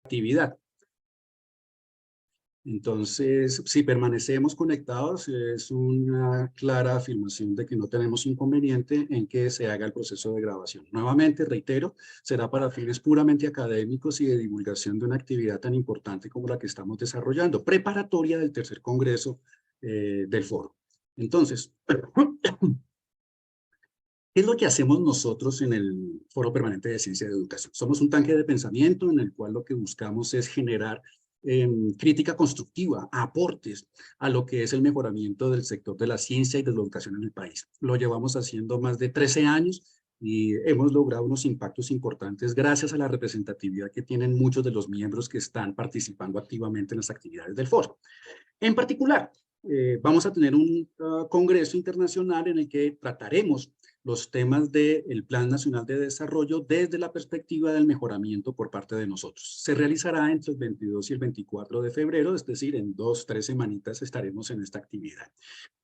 actividad. Entonces, si permanecemos conectados, es una clara afirmación de que no tenemos inconveniente en que se haga el proceso de grabación. Nuevamente, reitero, será para fines puramente académicos y de divulgación de una actividad tan importante como la que estamos desarrollando, preparatoria del tercer congreso del foro. Entonces, ¿qué es lo que hacemos nosotros en el Foro Permanente de Ciencia y Educación? Somos un tanque de pensamiento en el cual lo que buscamos es generar crítica constructiva, aportes a lo que es el mejoramiento del sector de la ciencia y de la educación en el país. Lo llevamos haciendo más de 13 años y hemos logrado unos impactos importantes gracias a la representatividad que tienen muchos de los miembros que están participando activamente en las actividades del foro. En particular, vamos a tener un congreso internacional en el que trataremos los temas del Plan Nacional de Desarrollo desde la perspectiva del mejoramiento por parte de nosotros. Se realizará entre el 22 y el 24 de febrero, es decir, en 2-3 semanitas estaremos en esta actividad.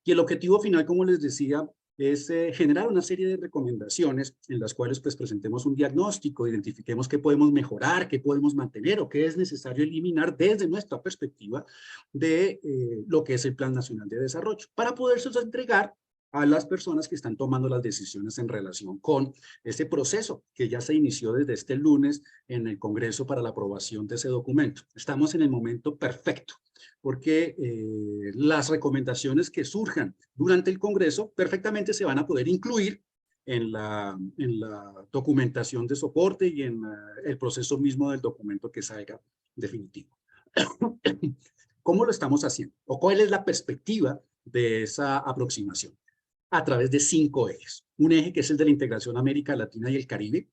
Y el objetivo final, como les decía, es generar una serie de recomendaciones en las cuales pues presentemos un diagnóstico, identifiquemos qué podemos mejorar, qué podemos mantener o qué es necesario eliminar desde nuestra perspectiva de lo que es el Plan Nacional de Desarrollo, para poderse entregar a las personas que están tomando las decisiones en relación con ese proceso que ya se inició desde este lunes en el Congreso para la aprobación de ese documento. Estamos en el momento perfecto, porque las recomendaciones que surjan durante el Congreso perfectamente se van a poder incluir en la documentación de soporte y en el proceso mismo del documento que salga definitivo. ¿Cómo lo estamos haciendo? ¿O cuál es la perspectiva de esa aproximación? A través de 5 ejes. Un eje que es el de la integración América Latina y el Caribe.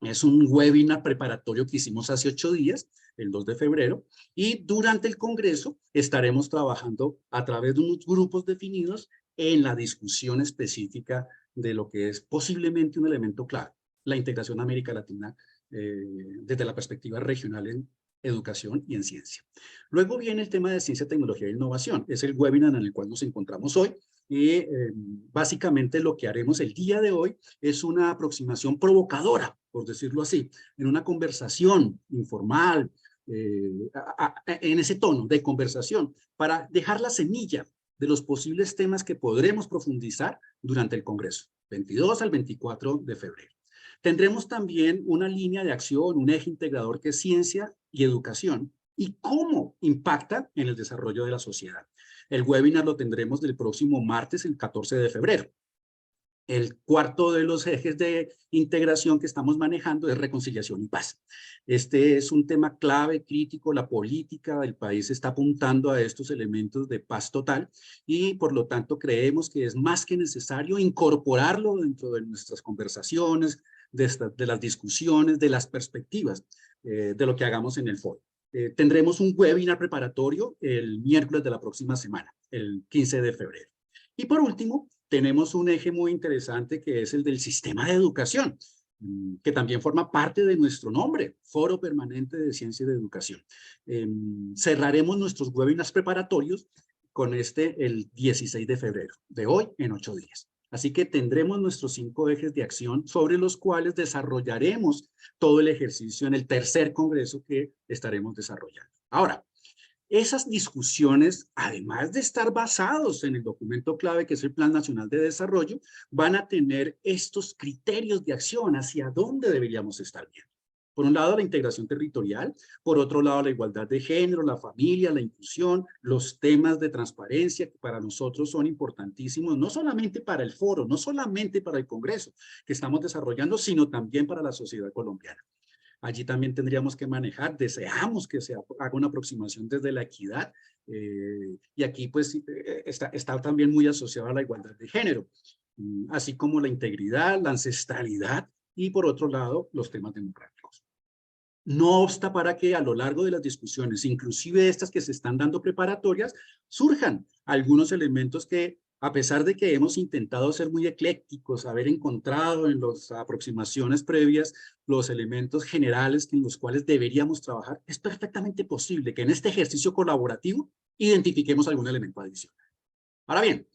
Es un webinar preparatorio que hicimos hace 8 días, el 2 de febrero, y durante el Congreso estaremos trabajando a través de unos grupos definidos en la discusión específica de lo que es posiblemente un elemento clave, la integración América Latina desde la perspectiva regional en educación y en ciencia. Luego viene el tema de ciencia, tecnología e innovación. Es el webinar en el cual nos encontramos hoy y básicamente lo que haremos el día de hoy es una aproximación provocadora, por decirlo así, en una conversación informal, en ese tono de conversación, para dejar la semilla de los posibles temas que podremos profundizar durante el Congreso, 22 al 24 de febrero. Tendremos también una línea de acción, un eje integrador que es ciencia y educación, y cómo impacta en el desarrollo de la sociedad. El webinar lo tendremos del próximo martes, el 14 de febrero. El cuarto de los ejes de integración que estamos manejando es reconciliación y paz. Este es un tema clave, crítico. La política del país está apuntando a estos elementos de paz total y por lo tanto creemos que es más que necesario incorporarlo dentro de nuestras conversaciones, de las discusiones, de las perspectivas de lo que hagamos en el foro. Tendremos un webinar preparatorio el miércoles de la próxima semana, el 15 de febrero. Y por último, tenemos un eje muy interesante que es el del sistema de educación, que también forma parte de nuestro nombre, Foro Permanente de Ciencia y de Educación. Cerraremos nuestros webinars preparatorios con el 16 de febrero, de hoy en 8 días. Así que tendremos nuestros 5 ejes de acción sobre los cuales desarrollaremos todo el ejercicio en el tercer congreso que estaremos desarrollando. Ahora, esas discusiones, además de estar basados en el documento clave que es el Plan Nacional de Desarrollo, van a tener estos criterios de acción hacia dónde deberíamos estar viendo. Por un lado, la integración territorial, por otro lado, la igualdad de género, la familia, la inclusión, los temas de transparencia que para nosotros son importantísimos, no solamente para el foro, no solamente para el Congreso que estamos desarrollando, sino también para la sociedad colombiana. Allí también tendríamos que manejar, deseamos que se haga una aproximación desde la equidad y aquí pues está también muy asociado a la igualdad de género, así como la integridad, la ancestralidad y por otro lado los temas democráticos. No obsta para que a lo largo de las discusiones, inclusive estas que se están dando preparatorias, surjan algunos elementos que, a pesar de que hemos intentado ser muy eclécticos, haber encontrado en las aproximaciones previas los elementos generales en los cuales deberíamos trabajar, es perfectamente posible que en este ejercicio colaborativo identifiquemos algún elemento adicional. Ahora bien,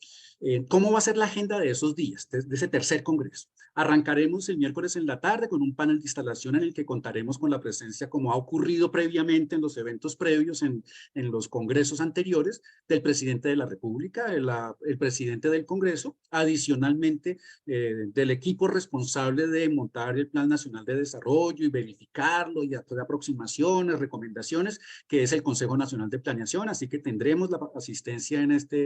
¿cómo va a ser la agenda de esos días, de ese tercer congreso? Arrancaremos el miércoles en la tarde con un panel de instalación en el que contaremos con la presencia, como ha ocurrido previamente en los eventos previos, en los congresos anteriores, del presidente de la República, el presidente del Congreso, adicionalmente del equipo responsable de montar el Plan Nacional de Desarrollo y verificarlo y hacer aproximaciones, recomendaciones, que es el Consejo Nacional de Planeación. Así que tendremos la asistencia en esta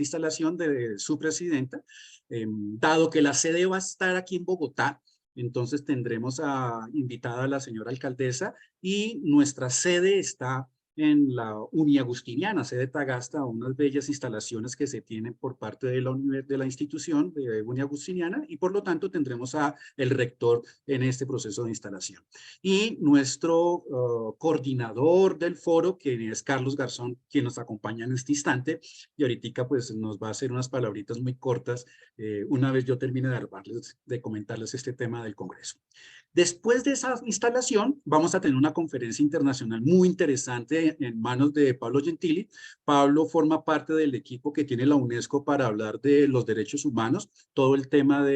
instalación de su presidenta, dado que la sede va a estar aquí en Bogotá. Entonces tendremos invitada a la señora alcaldesa, y nuestra sede está en la Uniagustiniana, sede Tagasta, unas bellas instalaciones que se tienen por parte de la institución de Uniagustiniana, y por lo tanto tendremos el rector en este proceso de instalación. Y nuestro coordinador del foro, que es Carlos Garzón, quien nos acompaña en este instante, y ahorita pues nos va a hacer unas palabritas muy cortas una vez yo termine de comentarles este tema del Congreso. Después de esa instalación, vamos a tener una conferencia internacional muy interesante en manos de Pablo Gentili. Pablo forma parte del equipo que tiene la UNESCO para hablar de los derechos humanos. Todo el tema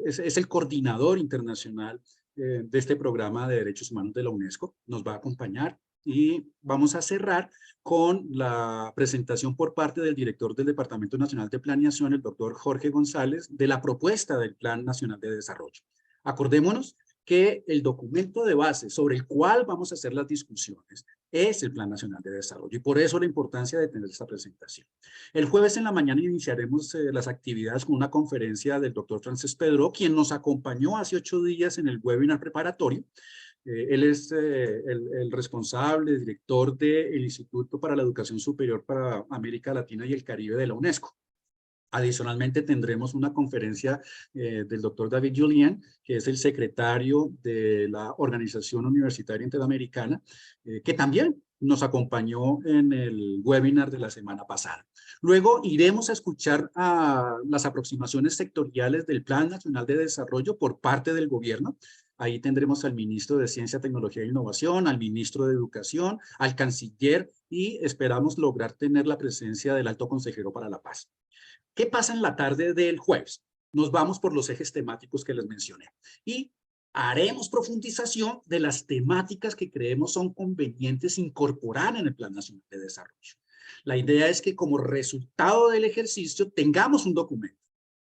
es el coordinador internacional de este programa de derechos humanos de la UNESCO. Nos va a acompañar, y vamos a cerrar con la presentación por parte del director del Departamento Nacional de Planeación, el doctor Jorge González, de la propuesta del Plan Nacional de Desarrollo. Acordémonos que el documento de base sobre el cual vamos a hacer las discusiones es el Plan Nacional de Desarrollo, y por eso la importancia de tener esta presentación. El jueves en la mañana iniciaremos las actividades con una conferencia del doctor Francesc Pedró, quien nos acompañó hace 8 días en el webinar preparatorio. Él es el responsable, director del Instituto para la Educación Superior para América Latina y el Caribe de la UNESCO. Adicionalmente tendremos una conferencia del doctor David Julien, que es el secretario de la Organización Universitaria Interamericana, que también nos acompañó en el webinar de la semana pasada. Luego iremos a escuchar las aproximaciones sectoriales del Plan Nacional de Desarrollo por parte del gobierno. Ahí tendremos al ministro de Ciencia, Tecnología e Innovación, al ministro de Educación, al canciller, y esperamos lograr tener la presencia del alto consejero para la paz. ¿Qué pasa en la tarde del jueves? Nos vamos por los ejes temáticos que les mencioné y haremos profundización de las temáticas que creemos son convenientes incorporar en el Plan Nacional de Desarrollo. La idea es que como resultado del ejercicio tengamos un documento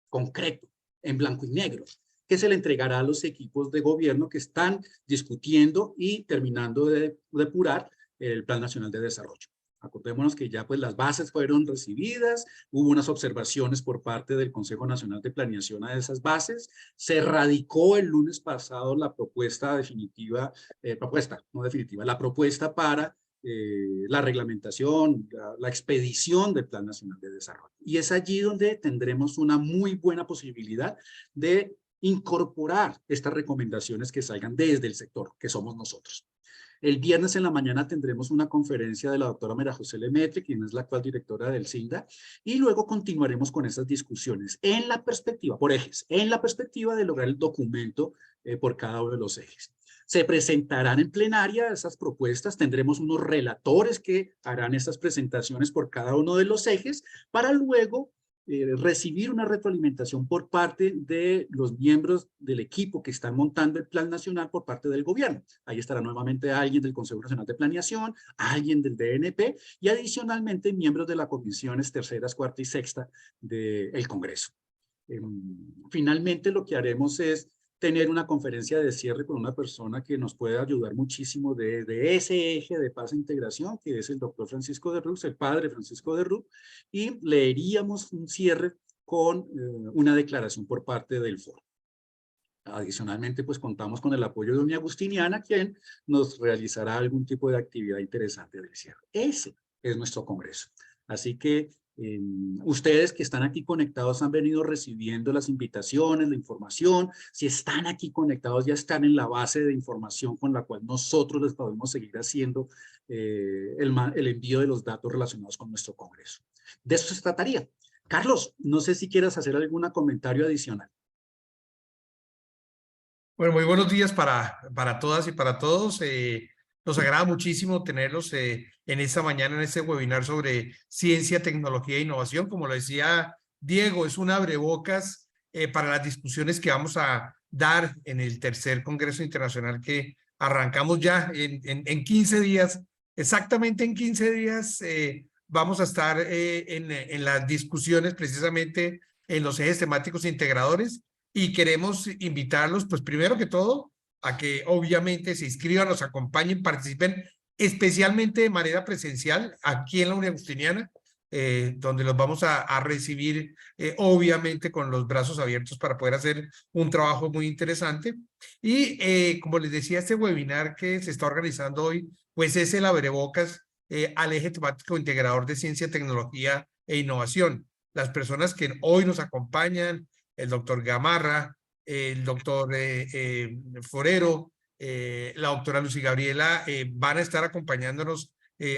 concreto, en blanco y negro, que se le entregará a los equipos de gobierno que están discutiendo y terminando de depurar el Plan Nacional de Desarrollo. Acordémonos que ya pues las bases fueron recibidas, hubo unas observaciones por parte del Consejo Nacional de Planeación a esas bases, se radicó el lunes pasado la propuesta definitiva, la propuesta para la reglamentación, la expedición del Plan Nacional de Desarrollo. Y es allí donde tendremos una muy buena posibilidad de incorporar estas recomendaciones que salgan desde el sector, que somos nosotros. El viernes en la mañana tendremos una conferencia de la doctora María José Lemaitre, quien es la actual directora del CINDA, y luego continuaremos con esas discusiones en la perspectiva, por ejes, en la perspectiva de lograr el documento por cada uno de los ejes. Se presentarán en plenaria esas propuestas, tendremos unos relatores que harán esas presentaciones por cada uno de los ejes, para luego recibir una retroalimentación por parte de los miembros del equipo que están montando el Plan Nacional por parte del gobierno. Ahí estará nuevamente alguien del Consejo Nacional de Planeación, alguien del DNP y adicionalmente miembros de las comisiones terceras, cuarta y sexta del Congreso. Finalmente lo que haremos es tener una conferencia de cierre con una persona que nos puede ayudar muchísimo de ese eje de paz e integración, que es el doctor Francisco de Rux, el padre Francisco de Rux, y leeríamos un cierre con una declaración por parte del foro. Adicionalmente, pues contamos con el apoyo de doña Agustiniana, quien nos realizará algún tipo de actividad interesante del cierre. Ese es nuestro congreso. Así que ustedes que están aquí conectados han venido recibiendo las invitaciones, la información. Si están aquí conectados, ya están en la base de información con la cual nosotros les podemos seguir haciendo el envío de los datos relacionados con nuestro congreso. De eso se trataría. Carlos, no sé si quieras hacer algún comentario adicional. Bueno, muy buenos días para todas y para todos. Nos agrada muchísimo tenerlos en esta mañana, en este webinar sobre ciencia, tecnología e innovación. Como lo decía Diego, es un abrebocas para las discusiones que vamos a dar en el tercer Congreso Internacional que arrancamos ya en 15 días. Exactamente en 15 días vamos a estar en las discusiones precisamente en los ejes temáticos integradores y queremos invitarlos, pues primero que todo, a que obviamente se inscriban, nos acompañen, participen especialmente de manera presencial aquí en la Universidad Justiniana, donde los vamos a recibir obviamente con los brazos abiertos para poder hacer un trabajo muy interesante. Y como les decía, este webinar que se está organizando hoy, pues es el abrebocas al eje temático integrador de ciencia, tecnología e innovación. Las personas que hoy nos acompañan, el doctor Gamarra, el doctor Forero, la doctora Lucy Gabriela, van a estar acompañándonos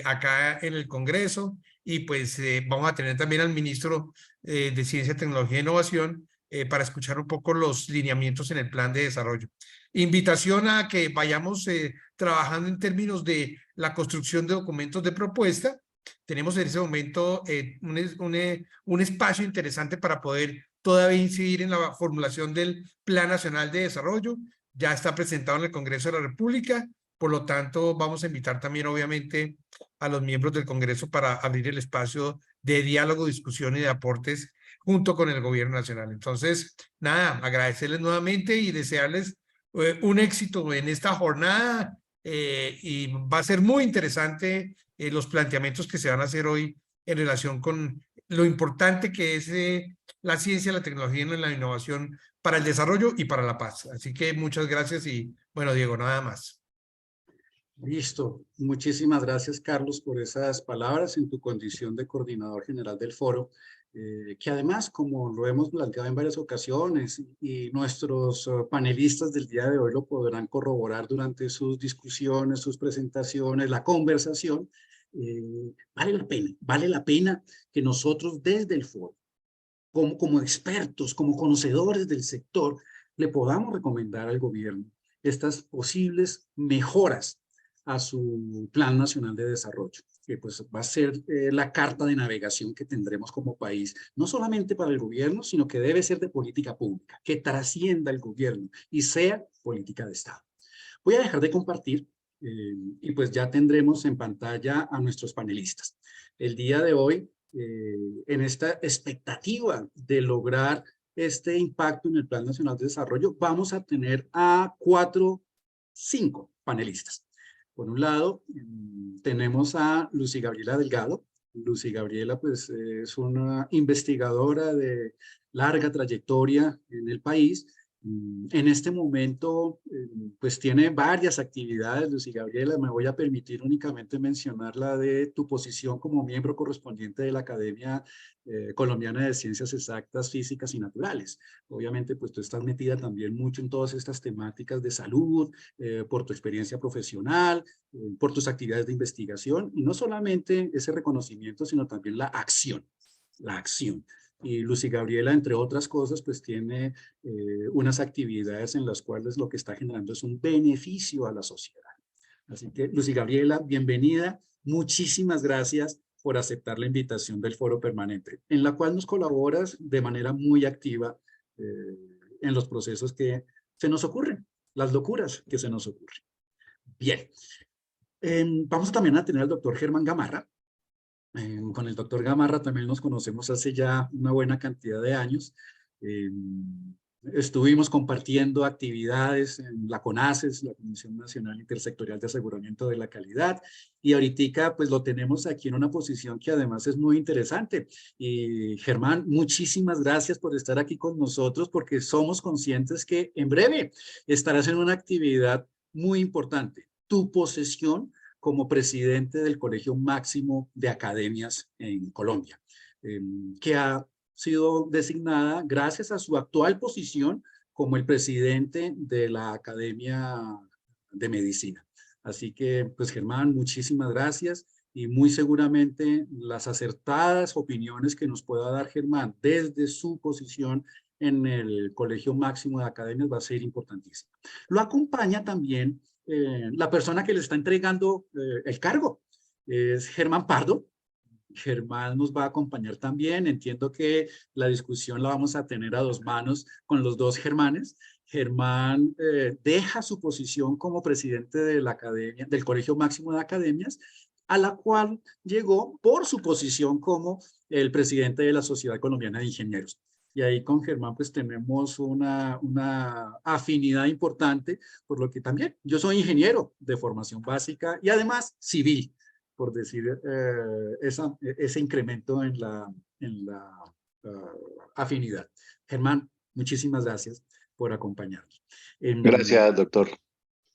acá en el Congreso y pues vamos a tener también al ministro de Ciencia, Tecnología e Innovación para escuchar un poco los lineamientos en el plan de desarrollo. Invitación a que vayamos trabajando en términos de la construcción de documentos de propuesta. Tenemos en ese momento un espacio interesante para poder todavía incidir en la formulación del Plan Nacional de Desarrollo. Ya está presentado en el Congreso de la República, por lo tanto vamos a invitar también obviamente a los miembros del Congreso para abrir el espacio de diálogo, discusión y de aportes junto con el Gobierno Nacional. Entonces, nada, agradecerles nuevamente y desearles un éxito en esta jornada y va a ser muy interesante los planteamientos que se van a hacer hoy en relación con lo importante que es la ciencia, la tecnología y la innovación para el desarrollo y para la paz. Así que muchas gracias y bueno, Diego, nada más. Listo. Muchísimas gracias, Carlos, por esas palabras en tu condición de coordinador general del foro, que además, como lo hemos planteado en varias ocasiones y nuestros panelistas del día de hoy lo podrán corroborar durante sus discusiones, sus presentaciones, la conversación, vale la pena que nosotros desde el foro, como expertos, como conocedores del sector, le podamos recomendar al gobierno estas posibles mejoras a su Plan Nacional de Desarrollo, que pues va a ser la carta de navegación que tendremos como país, no solamente para el gobierno, sino que debe ser de política pública, que trascienda el gobierno y sea política de Estado. Voy a dejar de compartir y pues ya tendremos en pantalla a nuestros panelistas. El día de hoy, en esta expectativa de lograr este impacto en el Plan Nacional de Desarrollo, vamos a tener a 5 panelistas. Por un lado, tenemos a Lucy Gabriela Delgado. Lucy Gabriela, pues, es una investigadora de larga trayectoria en el país. En este momento, pues, tiene varias actividades, Lucy Gabriela. Me voy a permitir únicamente mencionar la de tu posición como miembro correspondiente de la Academia Colombiana de Ciencias Exactas, Físicas y Naturales. Obviamente, pues, tú estás metida también mucho en todas estas temáticas de salud, por tu experiencia profesional, por tus actividades de investigación, y no solamente ese reconocimiento, sino también la acción, la acción. Y Lucy Gabriela, entre otras cosas, pues tiene unas actividades en las cuales lo que está generando es un beneficio a la sociedad. Así que, Lucy Gabriela, bienvenida. Muchísimas gracias por aceptar la invitación del Foro Permanente, en la cual nos colaboras de manera muy activa en los procesos que se nos ocurren, las locuras que se nos ocurren. Bien, vamos también a tener al doctor Germán Gamarra. Con el doctor Gamarra también nos conocemos hace ya una buena cantidad de años. Estuvimos compartiendo actividades en la CONACES, la Comisión Nacional Intersectorial de Aseguramiento de la Calidad, y ahorita pues lo tenemos aquí en una posición que además es muy interesante. Y Germán, muchísimas gracias por estar aquí con nosotros, porque somos conscientes que en breve estarás en una actividad muy importante, tu posesión como presidente del Colegio Máximo de Academias en Colombia, que ha sido designada gracias a su actual posición como el presidente de la Academia de Medicina. Así que, pues Germán, muchísimas gracias y muy seguramente las acertadas opiniones que nos pueda dar Germán desde su posición en el Colegio Máximo de Academias va a ser importantísimo. Lo acompaña también la persona que le está entregando el cargo, es Germán Pardo. Germán nos va a acompañar también. Entiendo que la discusión la vamos a tener a dos manos con los dos Germanes. Germán deja su posición como presidente de la academia, del Colegio Máximo de Academias, a la cual llegó por su posición como el presidente de la Sociedad Colombiana de Ingenieros. Y ahí con Germán pues tenemos una afinidad importante, por lo que también yo soy ingeniero de formación básica y además civil, por decir ese incremento en la afinidad. Germán, muchísimas gracias por acompañarnos. Gracias, doctor.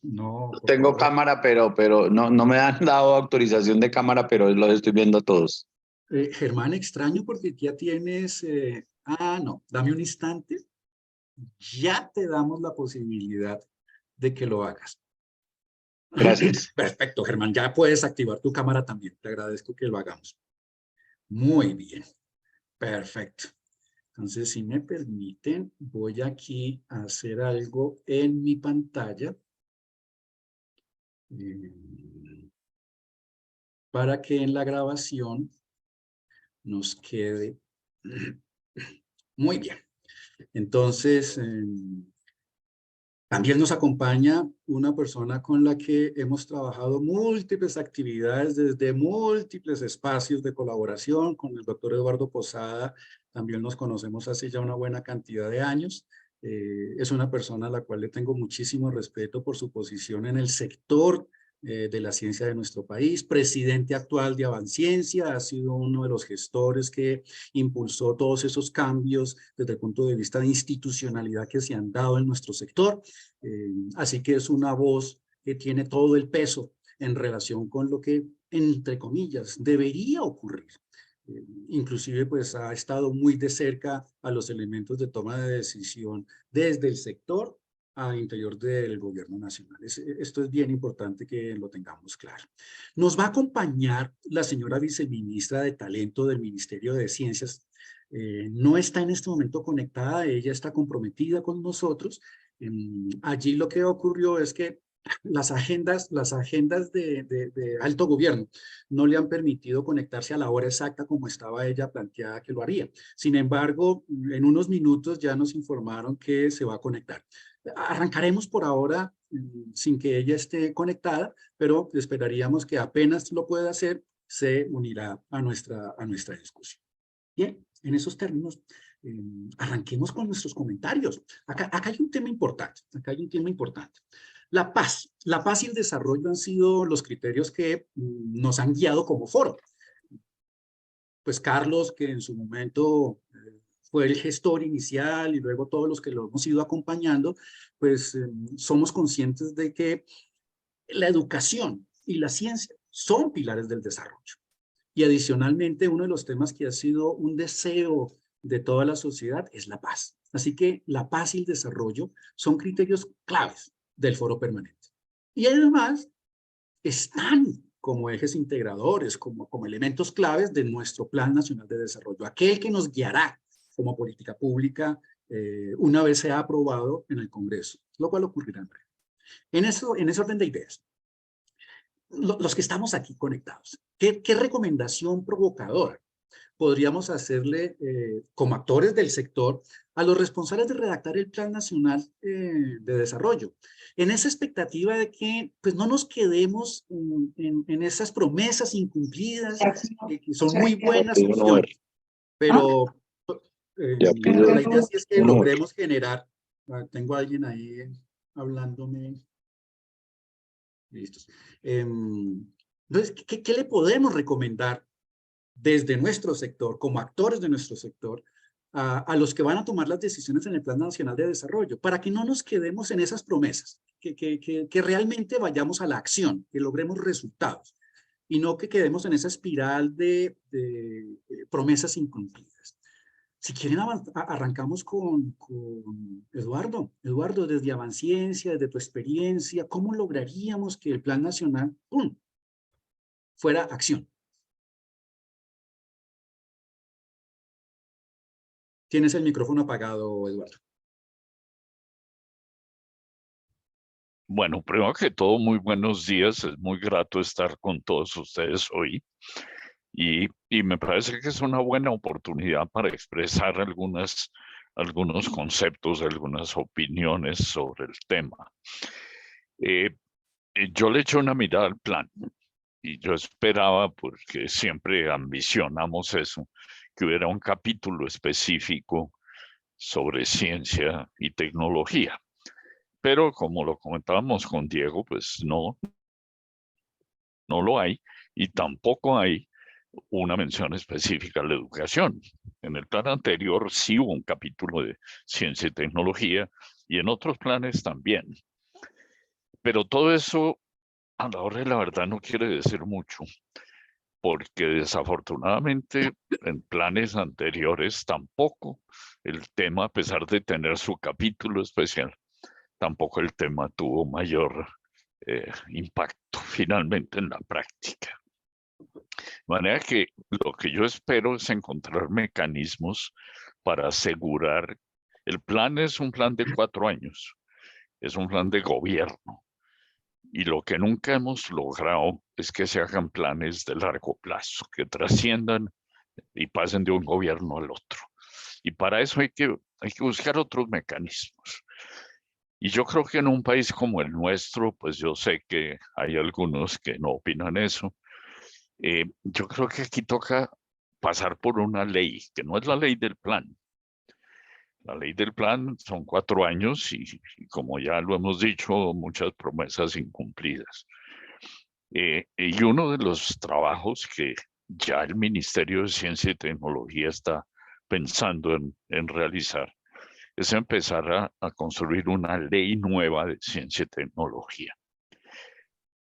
No, por Tengo favor. cámara, pero no me han dado autorización de cámara, pero los estoy viendo a todos. Germán, extraño porque ya tienes... no, dame un instante. Ya te damos la posibilidad de que lo hagas. Gracias. Perfecto, Germán. Ya puedes activar tu cámara también. Te agradezco que lo hagamos. Muy bien. Perfecto. Entonces, si me permiten, voy aquí a hacer algo en mi pantalla para que en la grabación nos quede muy bien. Entonces, también nos acompaña una persona con la que hemos trabajado múltiples actividades desde múltiples espacios de colaboración con el doctor Eduardo Posada. También nos conocemos hace ya una buena cantidad de años. Es una persona a la cual le tengo muchísimo respeto por su posición en el sector de la ciencia de nuestro país. Presidente actual de Avanciencia, ha sido uno de los gestores que impulsó todos esos cambios desde el punto de vista de institucionalidad que se han dado en nuestro sector. Así que es una voz que tiene todo el peso en relación con lo que, entre comillas, debería ocurrir. Inclusive, pues, ha estado muy de cerca a los elementos de toma de decisión desde el sector al interior del gobierno nacional. Esto es bien importante que lo tengamos claro. Nos va a acompañar la señora viceministra de Talento del Ministerio de Ciencias. No está en este momento conectada, ella está comprometida con nosotros. Allí lo que ocurrió es que las agendas de alto gobierno no le han permitido conectarse a la hora exacta como estaba ella planteada que lo haría. Sin embargo, en unos minutos ya nos informaron que se va a conectar. Arrancaremos por ahora sin que ella esté conectada, pero esperaríamos que apenas lo pueda hacer, se unirá a nuestra discusión. Bien, en esos términos, arranquemos con nuestros comentarios. Acá hay un tema importante, La paz y el desarrollo han sido los criterios que nos han guiado como foro. Pues Carlos, que en su momento fue el gestor inicial y luego todos los que lo hemos ido acompañando, pues somos conscientes de que la educación y la ciencia son pilares del desarrollo. Y adicionalmente, uno de los temas que ha sido un deseo de toda la sociedad es la paz. Así que la paz y el desarrollo son criterios claves del foro permanente. Y además están como ejes integradores, como elementos claves de nuestro Plan Nacional de Desarrollo, aquel que nos guiará como política pública una vez sea aprobado en el Congreso, lo cual ocurrirá en breve. En ese orden de ideas, los que estamos aquí conectados, ¿qué recomendación provocadora podríamos hacerle como actores del sector a los responsables de redactar el Plan Nacional de Desarrollo? En esa expectativa de que pues, no nos quedemos en esas promesas incumplidas, que son muy buenas opciones, pero la idea sí es que logremos generar, tengo a alguien ahí hablándome. Listos. Entonces, ¿qué le podemos recomendar desde nuestro sector, como actores de nuestro sector, a los que van a tomar las decisiones en el Plan Nacional de Desarrollo, para que no nos quedemos en esas promesas, que realmente vayamos a la acción, que logremos resultados, y no que quedemos en esa espiral de promesas incumplidas? Si quieren, arrancamos con Eduardo. Eduardo, desde Avanciencia, desde tu experiencia, ¿cómo lograríamos que el Plan Nacional fuera acción? Tienes el micrófono apagado, Eduardo. Bueno, primero que todo, muy buenos días. Es muy grato estar con todos ustedes hoy. Y me parece que es una buena oportunidad para expresar algunos conceptos, algunas opiniones sobre el tema. Yo le eché una mirada al plan y yo esperaba, porque siempre ambicionamos eso, que hubiera un capítulo específico sobre ciencia y tecnología. Pero como lo comentábamos con Diego, pues no lo hay, y tampoco hay una mención específica a la educación. En el plan anterior sí hubo un capítulo de ciencia y tecnología, y en otros planes también. Pero todo eso, a la hora de la verdad, no quiere decir mucho, porque desafortunadamente en planes anteriores tampoco el tema, a pesar de tener su capítulo especial, tampoco el tema tuvo mayor impacto finalmente en la práctica. De manera que lo que yo espero es encontrar mecanismos para asegurar. El plan es un plan de 4 años, es un plan de gobierno. Y lo que nunca hemos logrado es que se hagan planes de largo plazo, que trasciendan y pasen de un gobierno al otro. Y para eso hay que buscar otros mecanismos. Y yo creo que en un país como el nuestro, pues yo sé que hay algunos que no opinan eso. Yo creo que aquí toca pasar por una ley, que no es la ley del plan. La ley del plan son 4 años y como ya lo hemos dicho, muchas promesas incumplidas. Y uno de los trabajos que ya el Ministerio de Ciencia y Tecnología está pensando en realizar es empezar a construir una ley nueva de ciencia y tecnología.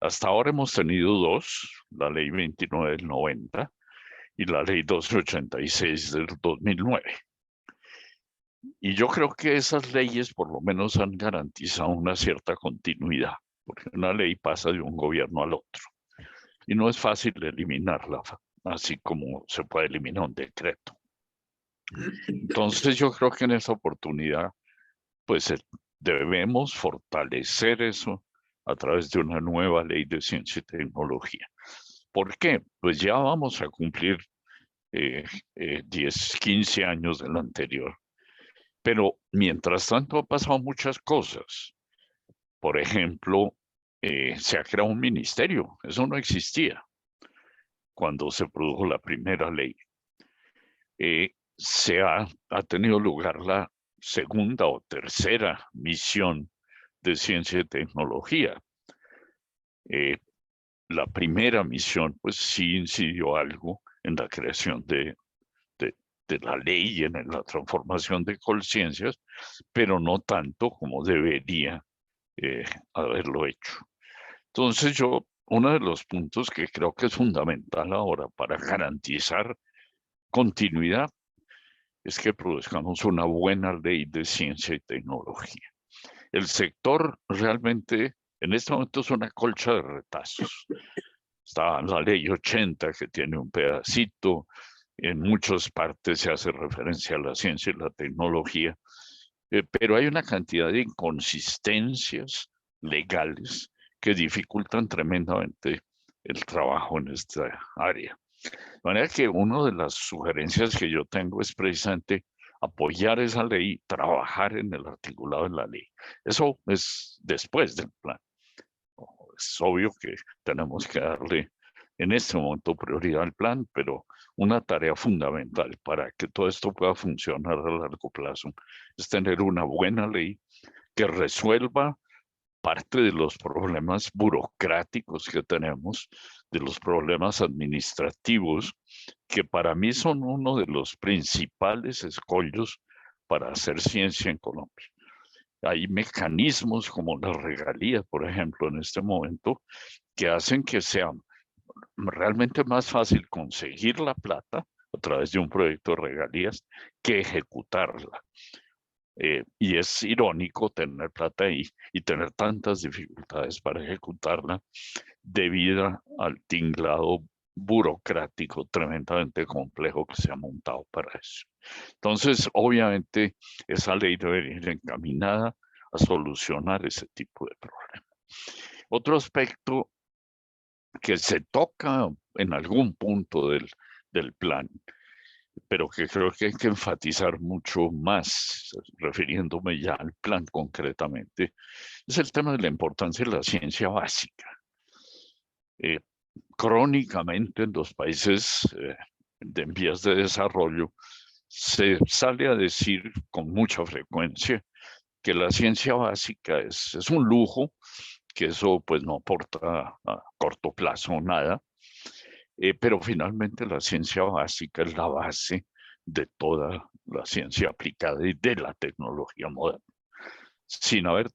Hasta ahora hemos tenido 2, la ley 29 del 90 y la ley 1286 del 2009. Y yo creo que esas leyes por lo menos han garantizado una cierta continuidad, porque una ley pasa de un gobierno al otro. Y no es fácil eliminarla, así como se puede eliminar un decreto. Entonces yo creo que en esta oportunidad, pues debemos fortalecer eso a través de una nueva ley de ciencia y tecnología. ¿Por qué? Pues ya vamos a cumplir 10, 15 años del anterior. Pero mientras tanto han pasado muchas cosas. Por ejemplo, se ha creado un ministerio. Eso no existía cuando se produjo la primera ley. Ha tenido lugar la segunda o tercera misión de ciencia y tecnología. La primera misión, pues sí incidió algo en la creación de la ley y en la transformación de Colciencias, pero no tanto como debería haberlo hecho. Entonces uno de los puntos que creo que es fundamental ahora para garantizar continuidad es que produzcamos una buena ley de ciencia y tecnología. El sector realmente en este momento es una colcha de retazos. Está la ley 80 que tiene un pedacito, en muchas partes se hace referencia a la ciencia y la tecnología, pero hay una cantidad de inconsistencias legales que dificultan tremendamente el trabajo en esta área. De manera que una de las sugerencias que yo tengo es precisamente apoyar esa ley, trabajar en el articulado de la ley. Eso es después del plan. Es obvio que tenemos que darle en este momento prioridad al plan, pero una tarea fundamental para que todo esto pueda funcionar a largo plazo es tener una buena ley que resuelva parte de los problemas burocráticos que tenemos, de los problemas administrativos, que para mí son uno de los principales escollos para hacer ciencia en Colombia. Hay mecanismos como las regalías, por ejemplo, en este momento, que hacen que sea realmente más fácil conseguir la plata a través de un proyecto de regalías que ejecutarla. Y es irónico tener plata ahí y tener tantas dificultades para ejecutarla debido al tinglado burocrático tremendamente complejo que se ha montado para eso. Entonces, obviamente, esa ley debe ir encaminada a solucionar ese tipo de problemas. Otro aspecto que se toca en algún punto del plan, pero que creo que hay que enfatizar mucho más, refiriéndome ya al plan concretamente, es el tema de la importancia de la ciencia básica. Crónicamente en los países en vías de desarrollo se sale a decir con mucha frecuencia que la ciencia básica es un lujo, que eso pues no aporta a corto plazo nada, pero finalmente la ciencia básica es la base de toda la ciencia aplicada y de la tecnología moderna. Sin haber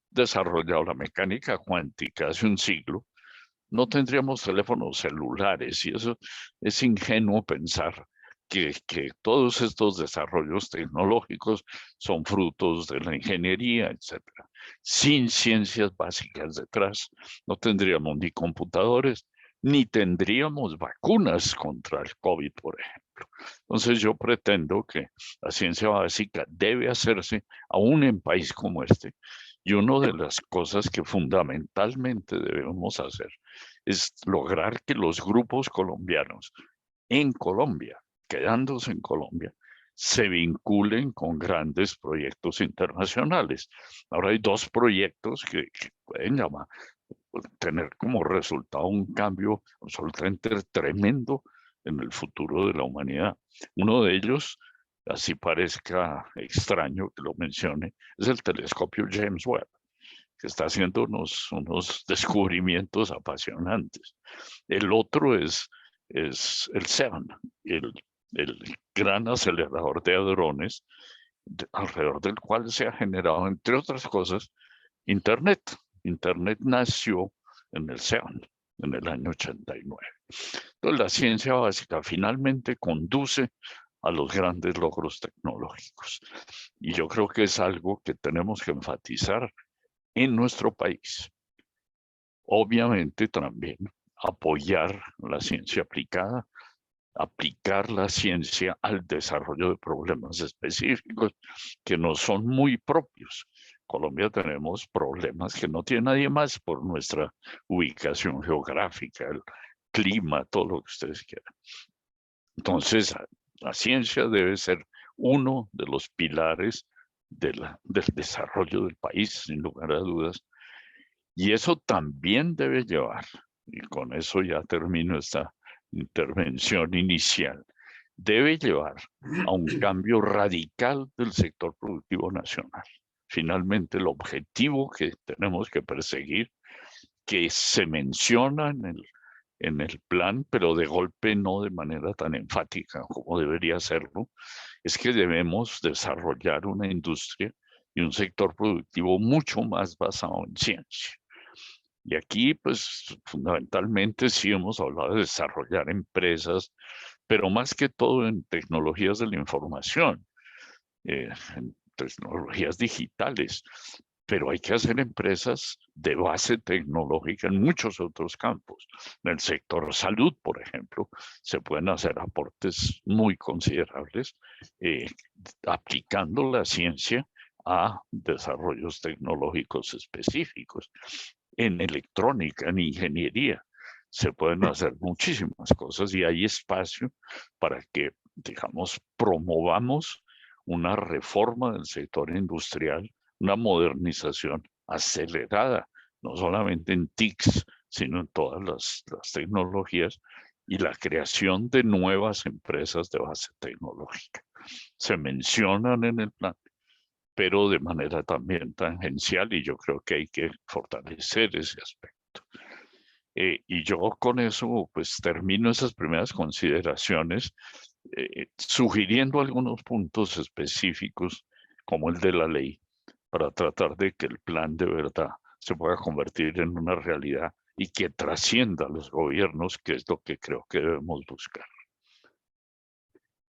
desarrollado la mecánica cuántica hace un siglo, no tendríamos teléfonos celulares, y eso es ingenuo pensar que todos estos desarrollos tecnológicos son frutos de la ingeniería, etc. Sin ciencias básicas detrás, no tendríamos ni computadores, ni tendríamos vacunas contra el COVID, por ejemplo. Entonces yo pretendo que la ciencia básica debe hacerse aún en país como este, y una de las cosas que fundamentalmente debemos hacer es lograr que los grupos colombianos en Colombia, quedándose en Colombia, se vinculen con grandes proyectos internacionales. Ahora hay dos proyectos que pueden tener como resultado un cambio absolutamente tremendo en el futuro de la humanidad. Uno de ellos, así parezca extraño que lo mencione, es el telescopio James Webb, que está haciendo unos descubrimientos apasionantes. El otro es el CERN, el gran acelerador de hadrones, alrededor del cual se ha generado, entre otras cosas, Internet. Internet nació en el CERN, en el año 89. Entonces, la ciencia básica finalmente conduce a los grandes logros tecnológicos. Y yo creo que es algo que tenemos que enfatizar en nuestro país. Obviamente también apoyar la ciencia aplicada, aplicar la ciencia al desarrollo de problemas específicos que no son muy propios. Colombia tenemos problemas que no tiene nadie más por nuestra ubicación geográfica, el clima, todo lo que ustedes quieran. Entonces, la ciencia debe ser uno de los pilares del desarrollo del país, sin lugar a dudas. Y eso también debe llevar, y con eso ya termino esta intervención inicial, debe llevar a un cambio radical del sector productivo nacional. Finalmente, el objetivo que tenemos que perseguir, que se menciona en el plan, pero de golpe no de manera tan enfática como debería serlo, es que debemos desarrollar una industria y un sector productivo mucho más basado en ciencia. Y aquí, pues, fundamentalmente sí hemos hablado de desarrollar empresas, pero más que todo en tecnologías de la información, en tecnologías digitales. Pero hay que hacer empresas de base tecnológica en muchos otros campos. En el sector salud, por ejemplo, se pueden hacer aportes muy considerables aplicando la ciencia a desarrollos tecnológicos específicos. En electrónica, en ingeniería, se pueden hacer muchísimas cosas y hay espacio para que, digamos, promovamos una reforma del sector industrial, una modernización acelerada, no solamente en TICs, sino en todas las tecnologías, y la creación de nuevas empresas de base tecnológica. Se mencionan en el plan, pero de manera también tangencial, y yo creo que hay que fortalecer ese aspecto. Y yo con eso pues termino esas primeras consideraciones, sugiriendo algunos puntos específicos como el de la ley, para tratar de que el plan de verdad se pueda convertir en una realidad y que trascienda a los gobiernos, que es lo que creo que debemos buscar.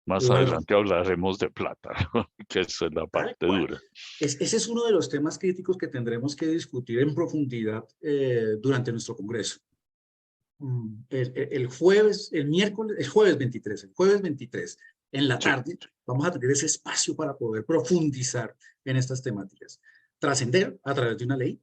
Más Claro. adelante hablaremos de plata, que es la parte dura. Ese es uno de los temas críticos que tendremos que discutir en profundidad durante nuestro congreso. El jueves 23, en la tarde, vamos a tener ese espacio para poder profundizar en estas temáticas. Trascender a través de una ley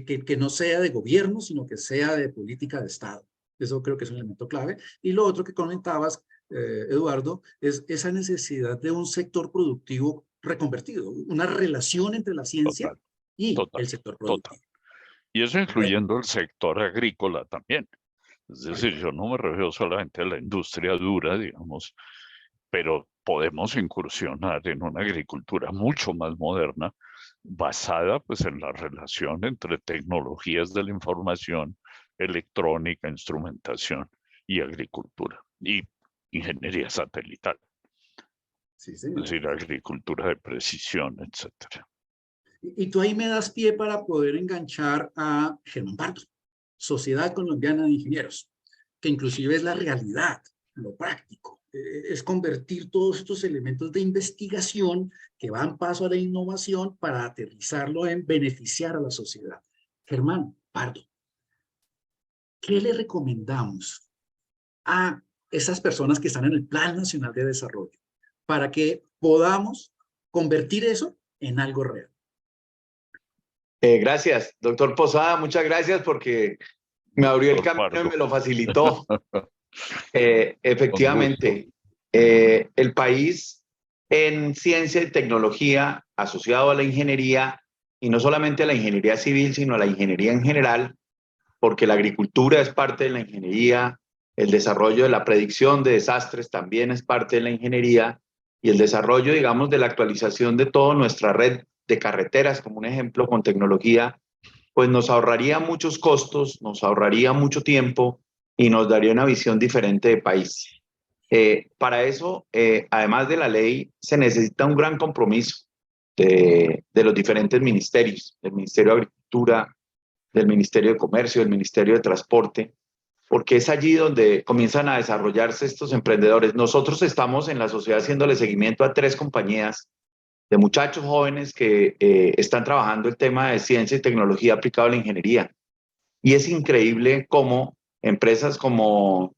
que no sea de gobierno, sino que sea de política de Estado. Eso creo que es un elemento clave. Y lo otro que comentabas, Eduardo, es esa necesidad de un sector productivo reconvertido, una relación entre la ciencia Total, y total, el sector total. productivo. Y eso incluyendo el sector agrícola también. Es decir, Claro. yo no me refiero solamente a la industria dura, digamos, pero podemos incursionar en una agricultura mucho más moderna, basada pues en la relación entre tecnologías de la información, electrónica, instrumentación y agricultura, y ingeniería satelital, Sí, es señor. decir, agricultura de precisión, etcétera. Y tú ahí me das pie para poder enganchar a Germán Pardo, Sociedad Colombiana de Ingenieros, que inclusive es la realidad, lo práctico. Es convertir todos estos elementos de investigación que van paso a la innovación para aterrizarlo en beneficiar a la sociedad. Germán Pardo, ¿qué le recomendamos a esas personas que están en el Plan Nacional de Desarrollo para que podamos convertir eso en algo real? Gracias, doctor Posada, muchas gracias porque me abrió el Doctor camino y Pardo, me lo facilitó. con gusto. Efectivamente, el país en ciencia y tecnología asociado a la ingeniería, y no solamente a la ingeniería civil, sino a la ingeniería en general, porque la agricultura es parte de la ingeniería, el desarrollo de la predicción de desastres también es parte de la ingeniería, y el desarrollo, digamos, de la actualización de toda nuestra red de carreteras, como un ejemplo, con tecnología, pues nos ahorraría muchos costos, nos ahorraría mucho tiempo y nos daría una visión diferente de país. Para eso, además de la ley, se necesita un gran compromiso de los diferentes ministerios, del Ministerio de Agricultura, del Ministerio de Comercio, del Ministerio de Transporte, porque es allí donde comienzan a desarrollarse estos emprendedores. Nosotros estamos en la sociedad haciéndole seguimiento a 3 compañías de muchachos jóvenes que están trabajando el tema de ciencia y tecnología aplicada a la ingeniería. Y es increíble cómo empresas como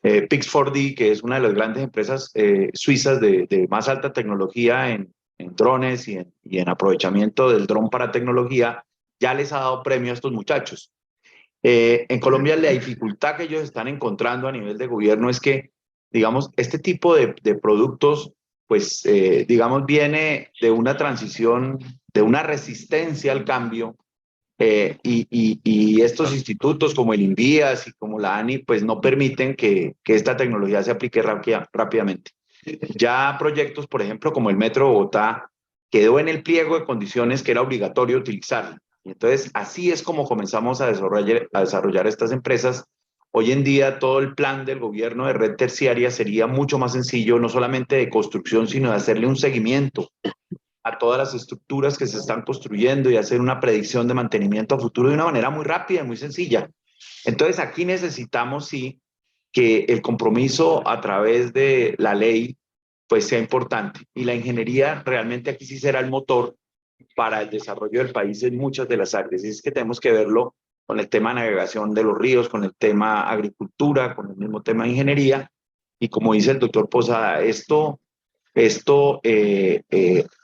Pix4D, que es una de las grandes empresas suizas de más alta tecnología en drones y en aprovechamiento del dron para tecnología, ya les ha dado premio a estos muchachos. En Colombia la dificultad que ellos están encontrando a nivel de gobierno es que, digamos, este tipo de productos, pues, digamos, viene de una transición, de una resistencia al cambio, y estos institutos como el INVIAS y como la ANI, pues no permiten que esta tecnología se aplique rápidamente. Ya proyectos, por ejemplo, como el Metro de Bogotá, quedó en el pliego de condiciones que era obligatorio utilizarla. Y entonces, así es como comenzamos a desarrollar estas empresas. Hoy en día, todo el plan del gobierno de red terciaria sería mucho más sencillo, no solamente de construcción, sino de hacerle un seguimiento a todas las estructuras que se están construyendo y hacer una predicción de mantenimiento a futuro de una manera muy rápida y muy sencilla. Entonces, aquí necesitamos, sí, que el compromiso a través de la ley pues sea importante. Y la ingeniería realmente aquí sí será el motor para el desarrollo del país en muchas de las áreas. Y es que tenemos que verlo con el tema de navegación de los ríos, con el tema agricultura, con el mismo tema de ingeniería. Y como dice el doctor Posada, esto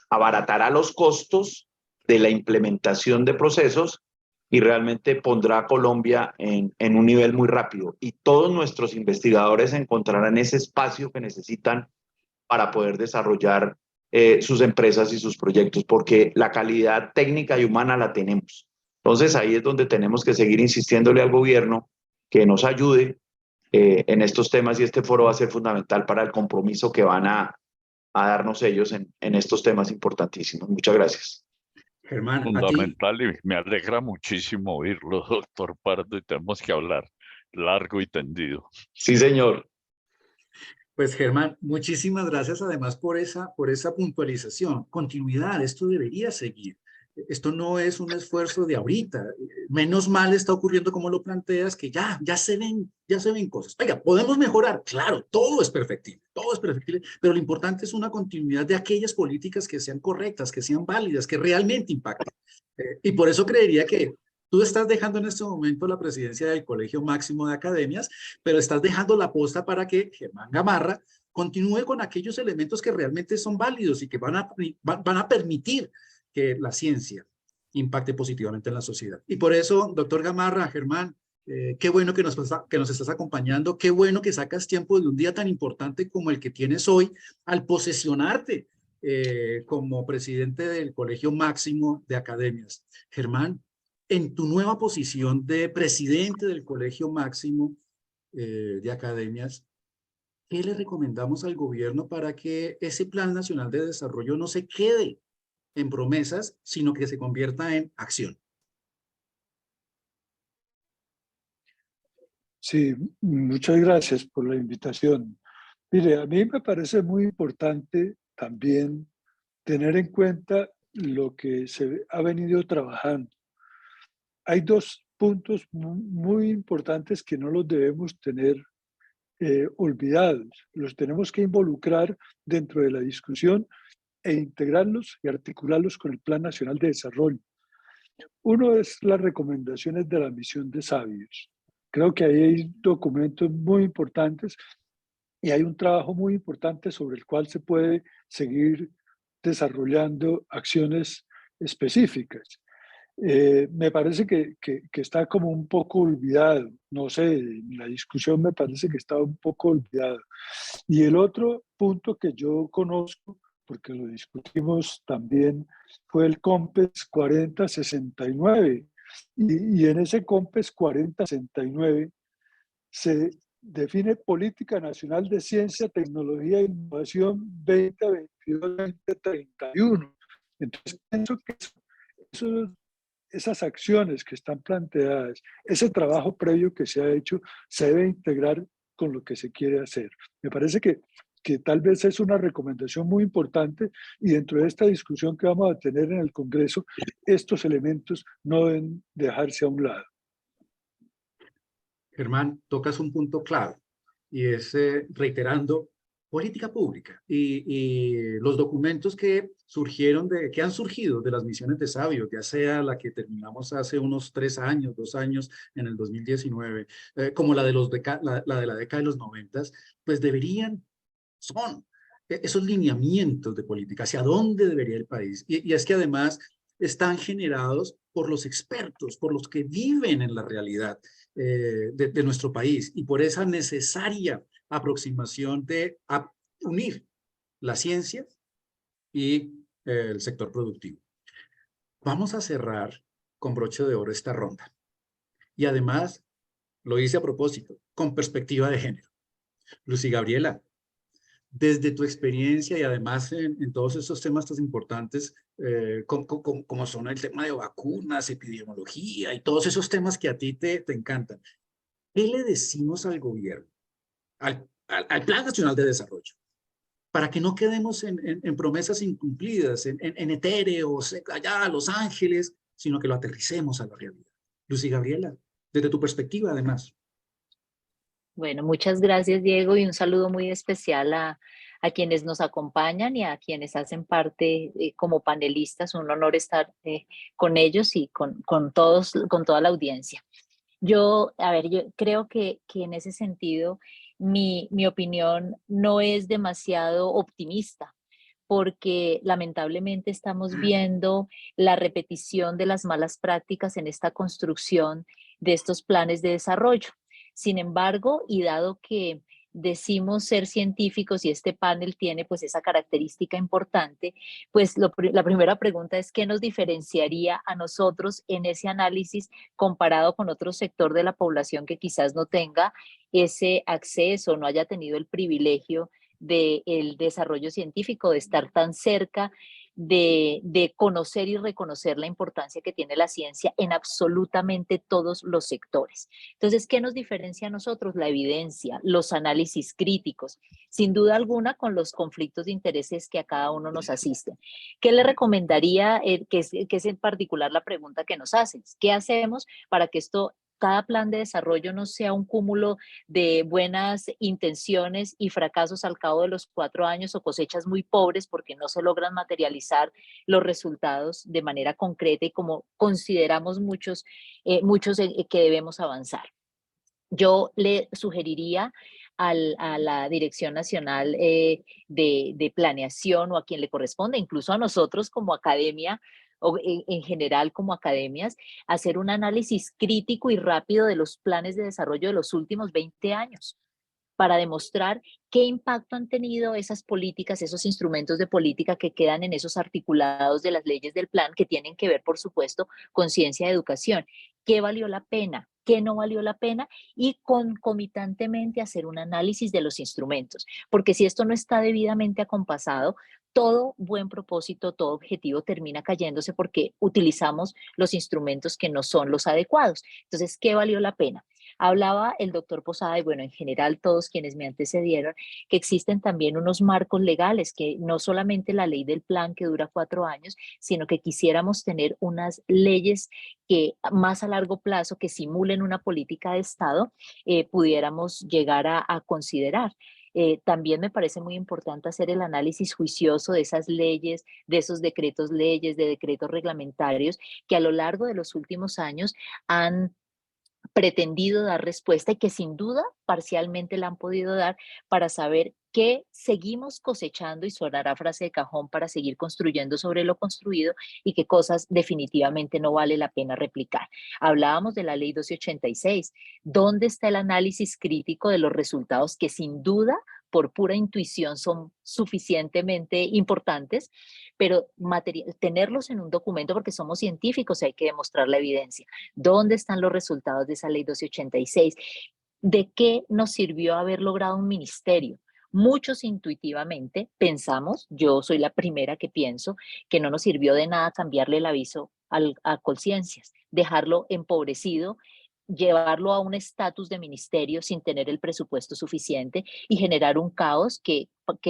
abaratará los costos de la implementación de procesos y realmente pondrá a Colombia en un nivel muy rápido. Y todos nuestros investigadores encontrarán ese espacio que necesitan para poder desarrollar sus empresas y sus proyectos, porque la calidad técnica y humana la tenemos. Entonces ahí es donde tenemos que seguir insistiéndole al gobierno que nos ayude en estos temas, y este foro va a ser fundamental para el compromiso que van a darnos ellos en estos temas importantísimos. Muchas gracias. Germán, a ti, Fundamental, y me alegra muchísimo oírlo, doctor Pardo, y tenemos que hablar largo y tendido. Sí, señor. pues Germán, muchísimas gracias además por esa puntualización. Continuidad, esto debería seguir. Esto no es un esfuerzo de ahorita. Menos mal está ocurriendo como lo planteas, que ya se ven cosas. Oiga, podemos mejorar, claro, todo es perfectible, pero lo importante es una continuidad de aquellas políticas que sean correctas, que sean válidas, que realmente impacten. Y por eso creería que tú estás dejando en este momento la presidencia del Colegio Máximo de Academias, pero estás dejando la posta para que Germán Gamarra continúe con aquellos elementos que realmente son válidos y que van a permitir que la ciencia impacte positivamente en la sociedad. Y por eso, doctor Gamarra, Germán, qué bueno que nos estás acompañando, qué bueno que sacas tiempo de un día tan importante como el que tienes hoy al posesionarte como presidente del Colegio Máximo de Academias. Germán, en tu nueva posición de presidente del Colegio Máximo de Academias, ¿qué le recomendamos al gobierno para que ese Plan Nacional de Desarrollo no se quede en promesas, sino que se convierta en acción? Sí, muchas gracias por la invitación. Mire, a mí me parece muy importante también tener en cuenta lo que se ha venido trabajando. Hay dos puntos muy importantes que no los debemos tener olvidados. Los tenemos que involucrar dentro de la discusión e integrarlos y articularlos con el Plan Nacional de Desarrollo. Uno es las recomendaciones de la misión de sabios. Creo que ahí hay documentos muy importantes y hay un trabajo muy importante sobre el cual se puede seguir desarrollando acciones específicas. Me parece que está como un poco olvidado, no sé, en la discusión me parece que está un poco olvidado. Y el otro punto que yo conozco, porque lo discutimos también, fue el COMPES 4069. Y en ese COMPES 4069 se define Política Nacional de Ciencia, Tecnología e Innovación 2022-2031. Entonces, pienso que esas acciones que están planteadas, ese trabajo previo que se ha hecho, se debe integrar con lo que se quiere hacer. Me parece que tal vez es una recomendación muy importante y dentro de esta discusión que vamos a tener en el Congreso, estos elementos no deben dejarse a un lado. Germán, tocas un punto clave y es reiterando política pública y los documentos que surgieron que han surgido de las misiones de sabios, ya sea la que terminamos hace unos 3 años, 2 años en el 2019, como la de la década de los 90, pues son esos lineamientos de política, hacia dónde debería el país. Y es que además están generados por los expertos, por los que viven en la realidad de nuestro país y por esa necesaria aproximación de unir la ciencia y el sector productivo. Vamos a cerrar con broche de oro esta ronda. Y además, lo hice a propósito, con perspectiva de género. Lucy Gabriela, desde tu experiencia y además en todos estos temas tan importantes, como son el tema de vacunas, epidemiología y todos esos temas que a ti te encantan, ¿qué le decimos al gobierno, al Plan Nacional de Desarrollo, para que no quedemos en promesas incumplidas, en etéreos, allá a Los Ángeles, sino que lo aterricemos a la realidad? Lucy Gabriela, desde tu perspectiva además. Bueno, muchas gracias, Diego, y un saludo muy especial a quienes nos acompañan y a quienes hacen parte como panelistas. Un honor estar con ellos y con todos, con toda la audiencia. Yo creo que en ese sentido mi opinión no es demasiado optimista, porque lamentablemente estamos viendo la repetición de las malas prácticas en esta construcción de estos planes de desarrollo. Sin embargo, y dado que decimos ser científicos y este panel tiene pues esa característica importante, pues la primera pregunta es ¿qué nos diferenciaría a nosotros en ese análisis comparado con otro sector de la población que quizás no tenga ese acceso, no haya tenido el privilegio del desarrollo científico, de estar tan cerca, de conocer y reconocer la importancia que tiene la ciencia en absolutamente todos los sectores? Entonces, ¿qué nos diferencia a nosotros? La evidencia, los análisis críticos, sin duda alguna con los conflictos de intereses que a cada uno nos asisten. ¿Qué le recomendaría, que es en particular la pregunta que nos hacen? ¿Qué hacemos para que cada plan de desarrollo no sea un cúmulo de buenas intenciones y fracasos al cabo de los 4 años o cosechas muy pobres porque no se logran materializar los resultados de manera concreta y como consideramos muchos que debemos avanzar? Yo le sugeriría a la Dirección Nacional de Planeación o a quien le corresponde, incluso a nosotros como academia, o en general como academias, hacer un análisis crítico y rápido de los planes de desarrollo de los últimos 20 años para demostrar qué impacto han tenido esas políticas, esos instrumentos de política que quedan en esos articulados de las leyes del plan, que tienen que ver, por supuesto, con ciencia y educación. ¿Qué valió la pena? ¿Qué no valió la pena? Y concomitantemente hacer un análisis de los instrumentos, porque si esto no está debidamente acompasado, todo buen propósito, todo objetivo termina cayéndose porque utilizamos los instrumentos que no son los adecuados. Entonces, ¿qué valió la pena? Hablaba el doctor Posada, y bueno, en general todos quienes me antecedieron, que existen también unos marcos legales, que no solamente la ley del plan que dura 4 años, sino que quisiéramos tener unas leyes que más a largo plazo, que simulen una política de Estado, pudiéramos llegar a considerar. También me parece muy importante hacer el análisis juicioso de esas leyes, de esos decretos leyes, de decretos reglamentarios que a lo largo de los últimos años han pretendido dar respuesta y que sin duda parcialmente la han podido dar para saber qué seguimos cosechando, y sonará frase de cajón, para seguir construyendo sobre lo construido, y qué cosas definitivamente no vale la pena replicar. Hablábamos de la ley 1286. ¿Dónde está el análisis crítico de los resultados que sin duda por pura intuición son suficientemente importantes, pero tenerlos en un documento, porque somos científicos y hay que demostrar la evidencia? ¿Dónde están los resultados de esa ley 1286? ¿De qué nos sirvió haber logrado un ministerio? Muchos intuitivamente pensamos, yo soy la primera que pienso, que no nos sirvió de nada cambiarle el aviso a Colciencias, dejarlo empobrecido, llevarlo a un estatus de ministerio sin tener el presupuesto suficiente y generar un caos que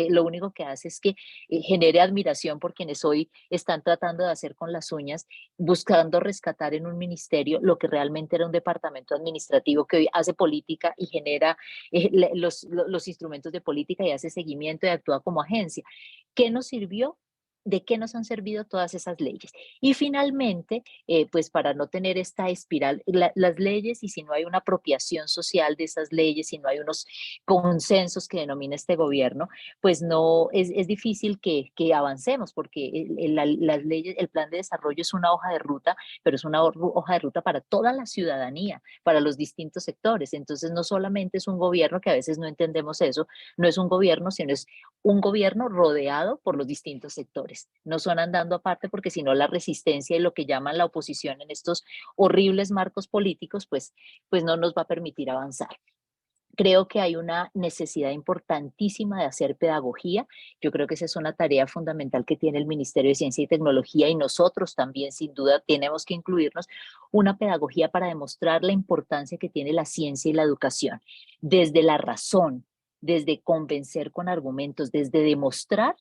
lo único que hace es que genere admiración por quienes hoy están tratando de hacer con las uñas, buscando rescatar en un ministerio lo que realmente era un departamento administrativo que hoy hace política y genera los instrumentos de política y hace seguimiento y actúa como agencia. ¿Qué nos sirvió? ¿De qué nos han servido todas esas leyes? Y finalmente, pues para no tener esta espiral, las leyes, y si no hay una apropiación social de esas leyes, si no hay unos consensos que denomina este gobierno, pues no, es difícil que avancemos, porque las leyes, el plan de desarrollo es una hoja de ruta, pero es una hoja de ruta para toda la ciudadanía, para los distintos sectores. Entonces no solamente es un gobierno, que a veces no entendemos eso, no es un gobierno, sino es un gobierno rodeado por los distintos sectores. No son andando aparte, porque si no la resistencia y lo que llaman la oposición en estos horribles marcos políticos, pues no nos va a permitir avanzar. Creo que hay una necesidad importantísima de hacer pedagogía. Yo creo que esa es una tarea fundamental que tiene el Ministerio de Ciencia y Tecnología, y nosotros también sin duda tenemos que incluirnos, una pedagogía para demostrar la importancia que tiene la ciencia y la educación, desde la razón, desde convencer con argumentos, desde demostrar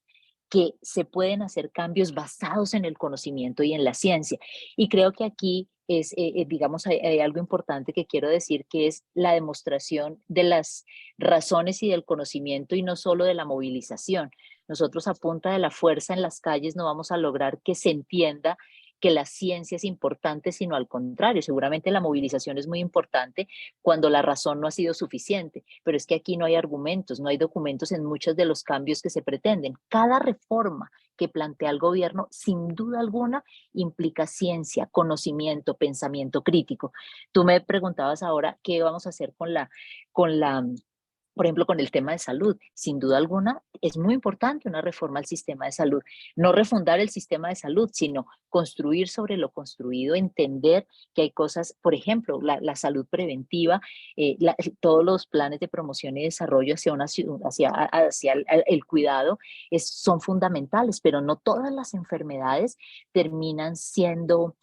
que se pueden hacer cambios basados en el conocimiento y en la ciencia. Y creo que aquí es, digamos, hay algo importante que quiero decir, que es la demostración de las razones y del conocimiento, y no solo de la movilización. Nosotros a punta de la fuerza en las calles no vamos a lograr que se entienda que la ciencia es importante, sino al contrario. Seguramente la movilización es muy importante cuando la razón no ha sido suficiente, pero es que aquí no hay argumentos, no hay documentos en muchos de los cambios que se pretenden. Cada reforma que plantea el gobierno, sin duda alguna, implica ciencia, conocimiento, pensamiento crítico. Tú me preguntabas ahora qué vamos a hacer por ejemplo, con el tema de salud. Sin duda alguna, es muy importante una reforma al sistema de salud. No refundar el sistema de salud, sino construir sobre lo construido, entender que hay cosas, por ejemplo, la salud preventiva, todos los planes de promoción y desarrollo hacia el cuidado son fundamentales, pero no todas las enfermedades terminan estando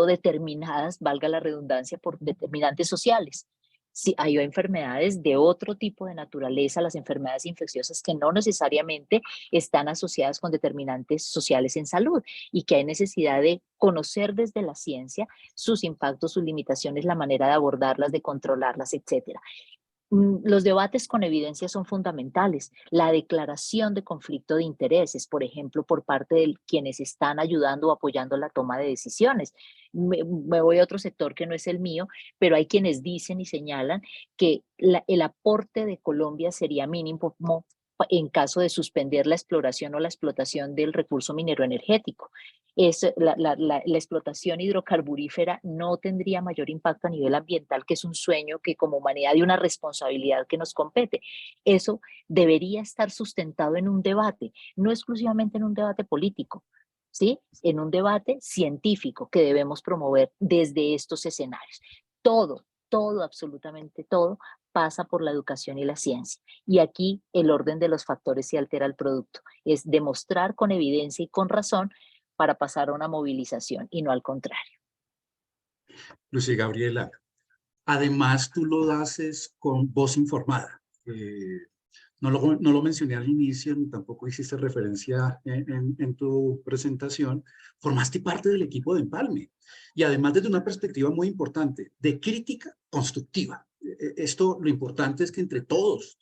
determinadas, valga la redundancia, por determinantes sociales. Sí, hay enfermedades de otro tipo de naturaleza, las enfermedades infecciosas, que no necesariamente están asociadas con determinantes sociales en salud, y que hay necesidad de conocer desde la ciencia sus impactos, sus limitaciones, la manera de abordarlas, de controlarlas, etcétera. Los debates con evidencia son fundamentales. La declaración de conflicto de intereses, por ejemplo, por parte de quienes están ayudando o apoyando la toma de decisiones. Me voy a otro sector que no es el mío, pero hay quienes dicen y señalan que el aporte de Colombia sería mínimo en caso de suspender la exploración o la explotación del recurso minero energético. La explotación hidrocarburífera no tendría mayor impacto a nivel ambiental, que es un sueño que como humanidad y una responsabilidad que nos compete. Eso debería estar sustentado en un debate, no exclusivamente en un debate político, ¿sí? En un debate científico que debemos promover desde estos escenarios. Todo, absolutamente todo, pasa por la educación y la ciencia. Y aquí el orden de los factores se altera el producto. Es demostrar con evidencia y con razón para pasar a una movilización y no al contrario. Lucy Gabriela, además tú lo haces con voz informada. No lo mencioné al inicio, ni tampoco hiciste referencia en tu presentación. Formaste parte del equipo de Empalme y además desde una perspectiva muy importante de crítica constructiva. Esto, lo importante es que entre todos,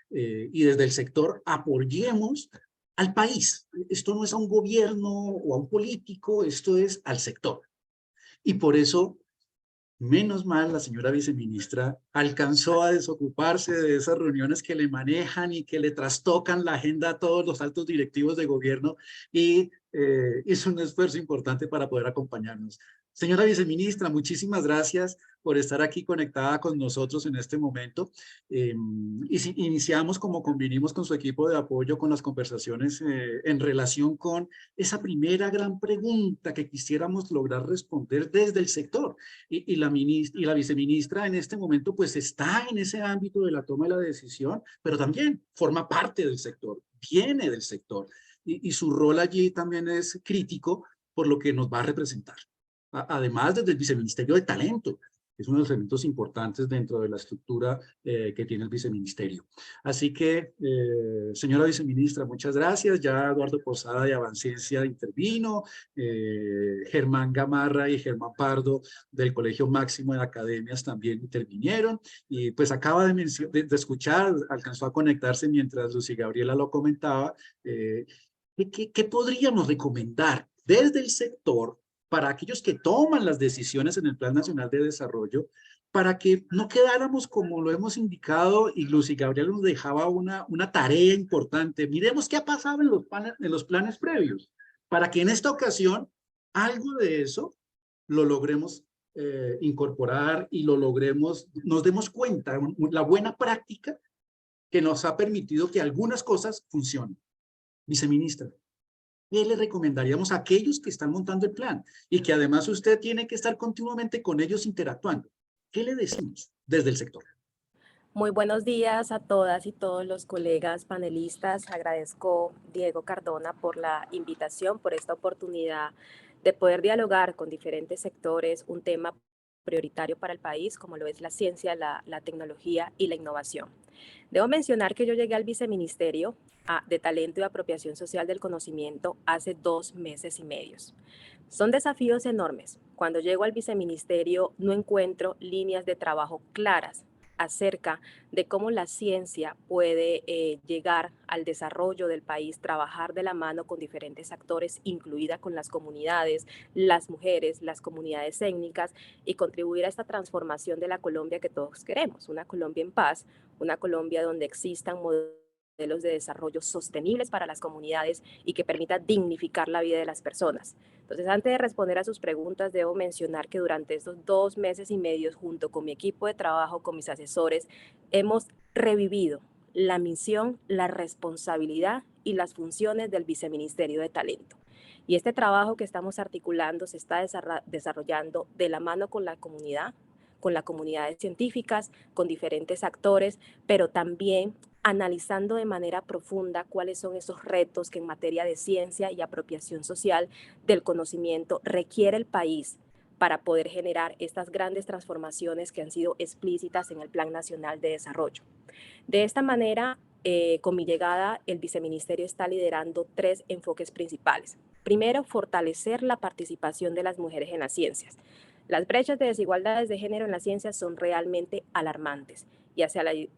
y desde el sector apoyemos al país. Esto no es a un gobierno o a un político, esto es al sector. Y por eso, menos mal, la señora viceministra alcanzó a desocuparse de esas reuniones que le manejan y que le trastocan la agenda a todos los altos directivos de gobierno y hizo un esfuerzo importante para poder acompañarnos. Señora viceministra, muchísimas gracias por estar aquí conectada con nosotros en este momento. Y si iniciamos como convinimos con su equipo de apoyo con las conversaciones en relación con esa primera gran pregunta que quisiéramos lograr responder desde el sector. Y la viceministra en este momento pues está en ese ámbito de la toma de la decisión, pero también forma parte del sector, viene del sector. Y su rol allí también es crítico por lo que nos va a representar. Además, desde el Viceministerio de Talento, que es uno de los elementos importantes dentro de la estructura que tiene el viceministerio. Así que, señora viceministra, muchas gracias. Ya Eduardo Posada de Avanciencia intervino, Germán Gamarra y Germán Pardo del Colegio Máximo de Academias también intervinieron. Y pues acaba de escuchar, alcanzó a conectarse mientras Lucy Gabriela lo comentaba. ¿Qué podríamos recomendar desde el sector para aquellos que toman las decisiones en el Plan Nacional de Desarrollo, para que no quedáramos como lo hemos indicado y Lucy Gabriela nos dejaba una tarea importante? Miremos qué ha pasado en los planes previos, para que en esta ocasión algo de eso lo logremos incorporar y lo logremos, nos demos cuenta, la buena práctica que nos ha permitido que algunas cosas funcionen. Viceministra, ¿qué le recomendaríamos a aquellos que están montando el plan y que además usted tiene que estar continuamente con ellos interactuando? ¿Qué le decimos desde el sector? Muy buenos días a todas y todos los colegas panelistas. Agradezco, Diego Cardona, por la invitación, por esta oportunidad de poder dialogar con diferentes sectores un tema prioritario para el país, como lo es la ciencia, la tecnología y la innovación. Debo mencionar que yo llegué al Viceministerio de Talento y Apropiación Social del Conocimiento hace 2 meses y medio. Son desafíos enormes. Cuando llego al Viceministerio no encuentro líneas de trabajo claras acerca de cómo la ciencia puede llegar al desarrollo del país, trabajar de la mano con diferentes actores, incluida con las comunidades, las mujeres, las comunidades étnicas, y contribuir a esta transformación de la Colombia que todos queremos, una Colombia en paz, una Colombia donde existan modelos de desarrollo sostenibles para las comunidades y que permita dignificar la vida de las personas. Entonces, antes de responder a sus preguntas, debo mencionar que durante estos 2 meses y medio, junto con mi equipo de trabajo, con mis asesores, hemos revivido la misión, la responsabilidad y las funciones del Viceministerio de Talento. Y este trabajo que estamos articulando se está desarrollando de la mano con la comunidad, con las comunidades científicas, con diferentes actores, pero también analizando de manera profunda cuáles son esos retos que en materia de ciencia y apropiación social del conocimiento requiere el país para poder generar estas grandes transformaciones que han sido explícitas en el Plan Nacional de Desarrollo. De esta manera, con mi llegada, el Viceministerio está liderando 3 enfoques principales. Primero, fortalecer la participación de las mujeres en las ciencias. Las brechas de desigualdades de género en la ciencia son realmente alarmantes.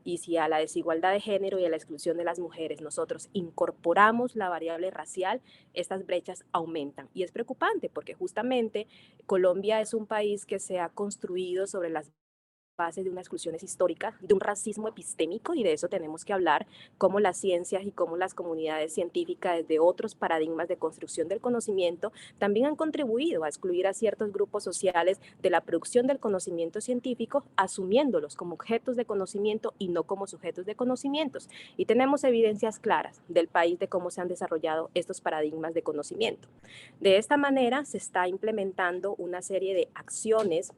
Y si a la desigualdad de género y a la exclusión de las mujeres nosotros incorporamos la variable racial, estas brechas aumentan. Y es preocupante porque justamente Colombia es un país que se ha construido sobre las base de unas exclusiones históricas, de un racismo epistémico, y de eso tenemos que hablar, cómo las ciencias y cómo las comunidades científicas desde otros paradigmas de construcción del conocimiento también han contribuido a excluir a ciertos grupos sociales de la producción del conocimiento científico, asumiéndolos como objetos de conocimiento y no como sujetos de conocimientos. Y tenemos evidencias claras del país de cómo se han desarrollado estos paradigmas de conocimiento. De esta manera se está implementando una serie de acciones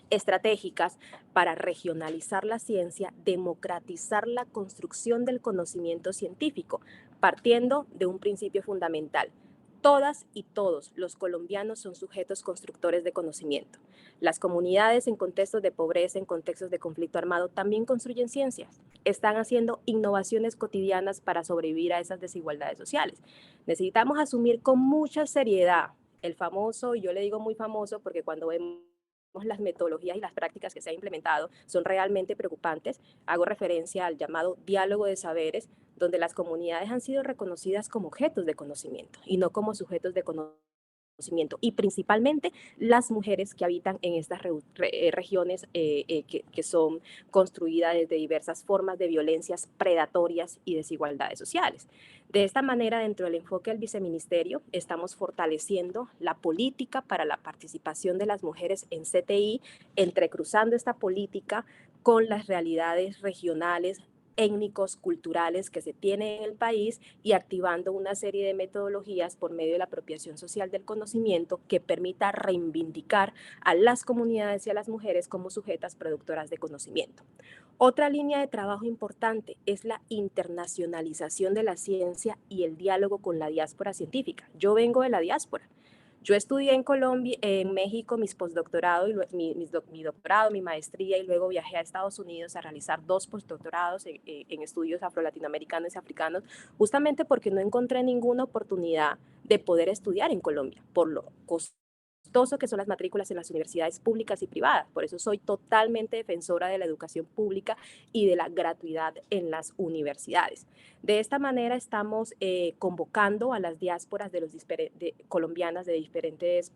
estratégicas para regionalizar la ciencia, democratizar la construcción del conocimiento científico, partiendo de un principio fundamental. Todas y todos los colombianos son sujetos constructores de conocimiento. Las comunidades en contextos de pobreza, en contextos de conflicto armado, también construyen ciencias. Están haciendo innovaciones cotidianas para sobrevivir a esas desigualdades sociales. Necesitamos asumir con mucha seriedad el famoso, y yo le digo muy famoso porque cuando vemos las metodologías y las prácticas que se han implementado son realmente preocupantes. Hago referencia al llamado diálogo de saberes, donde las comunidades han sido reconocidas como objetos de conocimiento y no como sujetos de conocimiento, y principalmente las mujeres que habitan en estas regiones que son construidas desde diversas formas de violencias predatorias y desigualdades sociales. De esta manera, dentro del enfoque del viceministerio, estamos fortaleciendo la política para la participación de las mujeres en CTI, entrecruzando esta política con las realidades regionales, étnicos, culturales que se tienen en el país y activando una serie de metodologías por medio de la apropiación social del conocimiento que permita reivindicar a las comunidades y a las mujeres como sujetas productoras de conocimiento. Otra línea de trabajo importante es la internacionalización de la ciencia y el diálogo con la diáspora científica. Yo vengo de la diáspora. Yo estudié en Colombia, en México, mis postdoctorados, mi doctorado, mi maestría, y luego viajé a Estados Unidos a realizar 2 postdoctorados en estudios afro-latinoamericanos y africanos, justamente porque no encontré ninguna oportunidad de poder estudiar en Colombia, por lo costoso que son las matrículas en las universidades públicas y privadas. Por eso soy totalmente defensora de la educación pública y de la gratuidad en las universidades. De esta manera estamos convocando a las diásporas colombianas de diferentes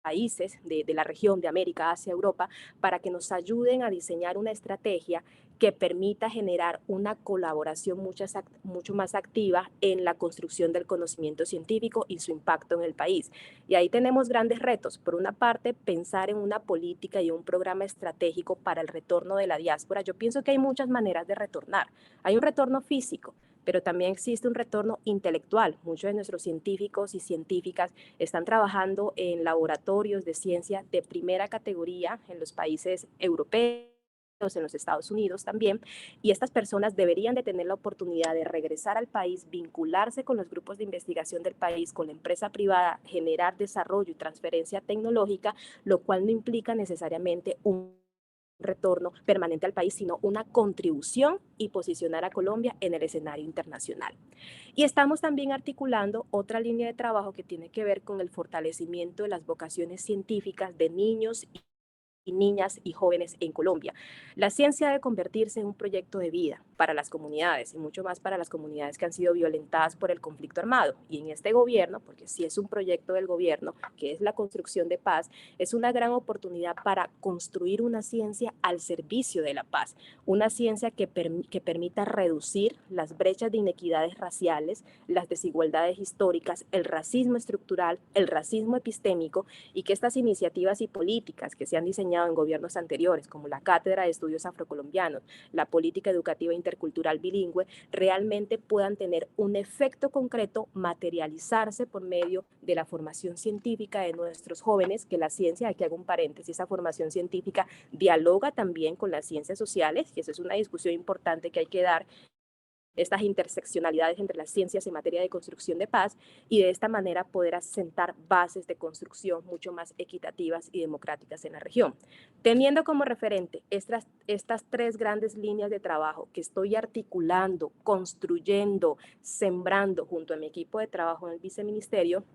países de la región de América, Asia, Europa, para que nos ayuden a diseñar una estrategia que permita generar una colaboración mucho más activa en la construcción del conocimiento científico y su impacto en el país. Y ahí tenemos grandes retos. Por una parte, pensar en una política y un programa estratégico para el retorno de la diáspora. Yo pienso que hay muchas maneras de retornar. Hay un retorno físico, pero también existe un retorno intelectual. Muchos de nuestros científicos y científicas están trabajando en laboratorios de ciencia de primera categoría en los países europeos, en los Estados Unidos también, y estas personas deberían de tener la oportunidad de regresar al país, vincularse con los grupos de investigación del país, con la empresa privada, generar desarrollo y transferencia tecnológica, lo cual no implica necesariamente un retorno permanente al país, sino una contribución y posicionar a Colombia en el escenario internacional. Y estamos también articulando otra línea de trabajo que tiene que ver con el fortalecimiento de las vocaciones científicas de niños y niñas y jóvenes en Colombia. La ciencia debe convertirse en un proyecto de vida para las comunidades y mucho más para las comunidades que han sido violentadas por el conflicto armado. Y en este gobierno, porque sí es un proyecto del gobierno, que es la construcción de paz, es una gran oportunidad para construir una ciencia al servicio de la paz, una ciencia que permita reducir las brechas de inequidades raciales, las desigualdades históricas, el racismo estructural, el racismo epistémico, y que estas iniciativas y políticas que se han diseñado en gobiernos anteriores, como la Cátedra de Estudios Afrocolombianos, la política educativa intercultural bilingüe, realmente puedan tener un efecto concreto, materializarse por medio de la formación científica de nuestros jóvenes, que la ciencia, aquí hago un paréntesis, esa formación científica dialoga también con las ciencias sociales, y esa es una discusión importante que hay que dar, estas interseccionalidades entre las ciencias en materia de construcción de paz, y de esta manera poder asentar bases de construcción mucho más equitativas y democráticas en la región. Teniendo como referente estas 3 grandes líneas de trabajo que estoy articulando, construyendo, sembrando junto a mi equipo de trabajo en el viceministerio,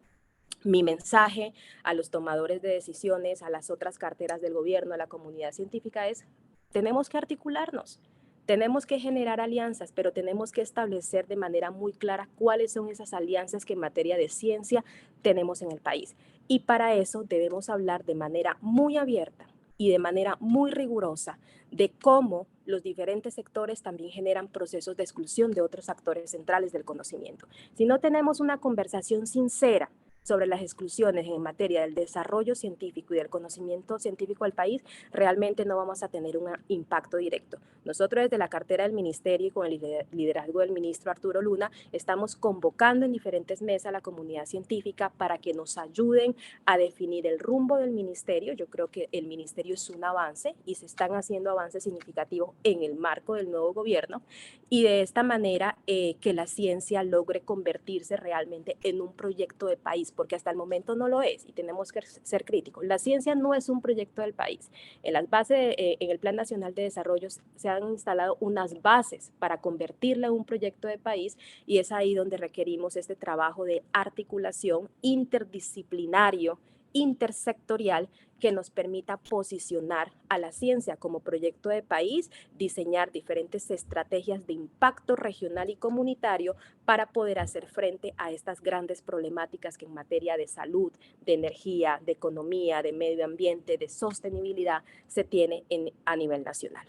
mi mensaje a los tomadores de decisiones, a las otras carteras del gobierno, a la comunidad científica es: tenemos que articularnos. Tenemos que generar alianzas, pero tenemos que establecer de manera muy clara cuáles son esas alianzas que en materia de ciencia tenemos en el país. Y para eso debemos hablar de manera muy abierta y de manera muy rigurosa de cómo los diferentes sectores también generan procesos de exclusión de otros actores centrales del conocimiento. Si no tenemos una conversación sincera sobre las exclusiones en materia del desarrollo científico y del conocimiento científico del país, realmente no vamos a tener un impacto directo. Nosotros desde la cartera del ministerio y con el liderazgo del ministro Arturo Luna, estamos convocando en diferentes mesas a la comunidad científica para que nos ayuden a definir el rumbo del ministerio. Yo creo que el ministerio es un avance y se están haciendo avances significativos en el marco del nuevo gobierno, y de esta manera que la ciencia logre convertirse realmente en un proyecto de país, porque hasta el momento no lo es y tenemos que ser críticos. La ciencia no es un proyecto del país. En las bases, en el Plan Nacional de Desarrollo se han instalado unas bases para convertirla en un proyecto de país, y es ahí donde requerimos este trabajo de articulación interdisciplinario, intersectorial, que nos permita posicionar a la ciencia como proyecto de país, diseñar diferentes estrategias de impacto regional y comunitario para poder hacer frente a estas grandes problemáticas que en materia de salud, de energía, de economía, de medio ambiente, de sostenibilidad se tiene a nivel nacional.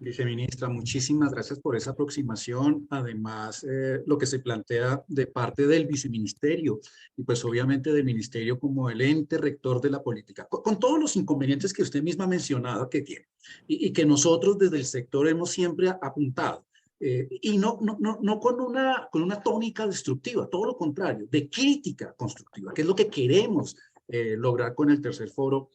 Viceministra, muchísimas gracias por esa aproximación. Además, lo que se plantea de parte del viceministerio y pues obviamente del ministerio como el ente rector de la política, con todos los inconvenientes que usted misma ha mencionado que tiene y que nosotros desde el sector hemos siempre apuntado. Y no con una tónica destructiva, todo lo contrario, de crítica constructiva, que es lo que queremos lograr con el tercer foro,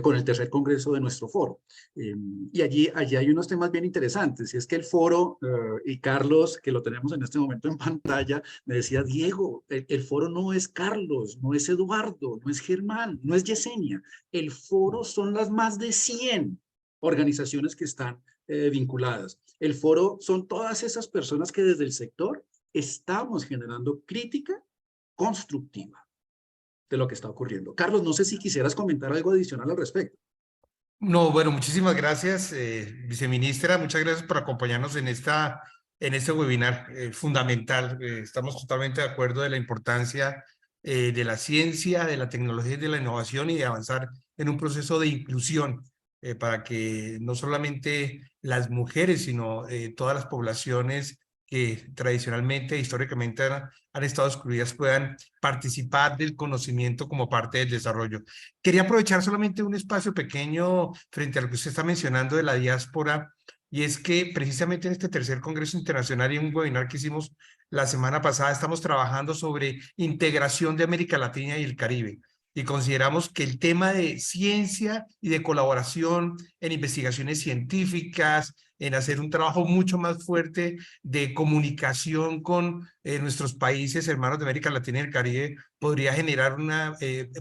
con el tercer congreso de nuestro foro. Y allí hay unos temas bien interesantes, y es que el foro, y Carlos, que lo tenemos en este momento en pantalla, me decía, Diego, el foro no es Carlos, no es Eduardo, no es Germán, no es Yesenia, el foro son las más de 100 organizaciones que están vinculadas. El foro son todas esas personas que desde el sector estamos generando crítica constructiva de lo que está ocurriendo. Carlos, no sé si quisieras comentar algo adicional al respecto. No, bueno, muchísimas gracias, viceministra. Muchas gracias por acompañarnos en este webinar fundamental. Estamos totalmente de acuerdo de la importancia de la ciencia, de la tecnología y de la innovación, y de avanzar en un proceso de inclusión para que no solamente las mujeres, sino todas las poblaciones que tradicionalmente, históricamente han estado excluidas, puedan participar del conocimiento como parte del desarrollo. Quería aprovechar solamente un espacio pequeño frente a lo que usted está mencionando de la diáspora, y es que precisamente en este tercer Congreso Internacional y un webinar que hicimos la semana pasada, estamos trabajando sobre integración de América Latina y el Caribe. Y consideramos que el tema de ciencia y de colaboración en investigaciones científicas, en hacer un trabajo mucho más fuerte de comunicación con nuestros países hermanos de América Latina y el Caribe, podría generar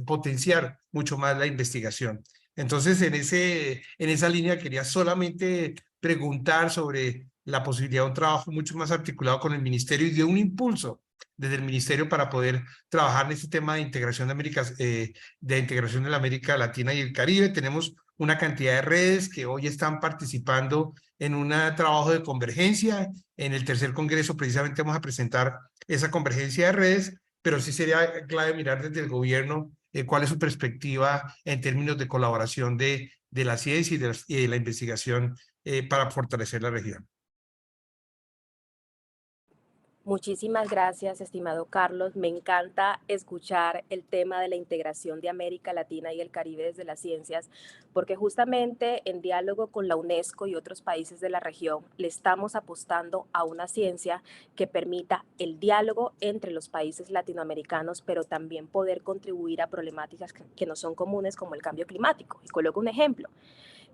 potenciar mucho más la investigación. Entonces, en esa línea quería solamente preguntar sobre la posibilidad de un trabajo mucho más articulado con el ministerio y de un impulso desde el ministerio para poder trabajar en este tema de integración de integración de la América Latina y el Caribe. Tenemos una cantidad de redes que hoy están participando en un trabajo de convergencia. En el tercer congreso precisamente vamos a presentar esa convergencia de redes, pero sí sería clave mirar desde el gobierno cuál es su perspectiva en términos de colaboración de la ciencia y de la investigación para fortalecer la región. Muchísimas gracias, estimado Carlos. Me encanta escuchar el tema de la integración de América Latina y el Caribe desde las ciencias, porque justamente en diálogo con la UNESCO y otros países de la región, le estamos apostando a una ciencia que permita el diálogo entre los países latinoamericanos, pero también poder contribuir a problemáticas que no son comunes, como el cambio climático. Y coloco un ejemplo: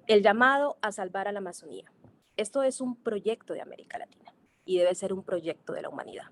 el llamado a salvar a la Amazonía. Esto es un proyecto de América Latina y debe ser un proyecto de la humanidad,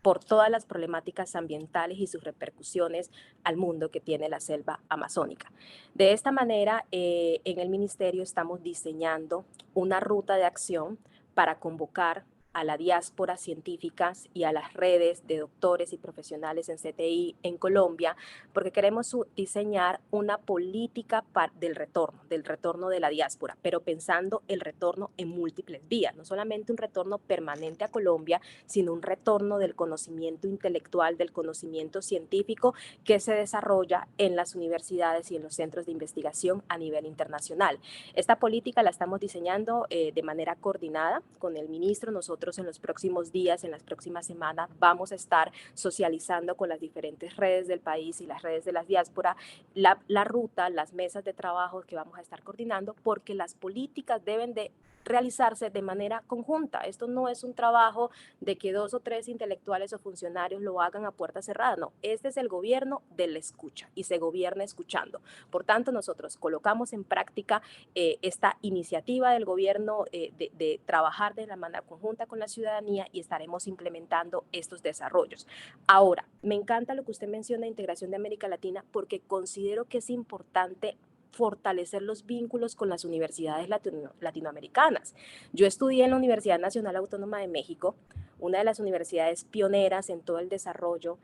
por todas las problemáticas ambientales y sus repercusiones al mundo que tiene la selva amazónica. De esta manera, en el ministerio estamos diseñando una ruta de acción para convocar a la diáspora científica y a las redes de doctores y profesionales en CTI en Colombia, porque queremos diseñar una política del retorno de la diáspora, pero pensando el retorno en múltiples vías, no solamente un retorno permanente a Colombia, sino un retorno del conocimiento intelectual, del conocimiento científico que se desarrolla en las universidades y en los centros de investigación a nivel internacional. Esta política la estamos diseñando de manera coordinada con el ministro. Nosotros en los próximos días, en las próximas semanas, vamos a estar socializando con las diferentes redes del país y las redes de la diáspora la ruta, las mesas de trabajo que vamos a estar coordinando, porque las políticas deben de realizarse de manera conjunta. Esto no es un trabajo de que 2 o 3 intelectuales o funcionarios lo hagan a puerta cerrada, no. Este es el gobierno de la escucha y se gobierna escuchando. Por tanto, nosotros colocamos en práctica esta iniciativa del gobierno de trabajar de la manera conjunta con la ciudadanía y estaremos implementando estos desarrollos. Ahora, me encanta lo que usted menciona de integración de América Latina, porque considero que es importante fortalecer los vínculos con las universidades latinoamericanas. Yo estudié en la Universidad Nacional Autónoma de México, una de las universidades pioneras en todo el desarrollo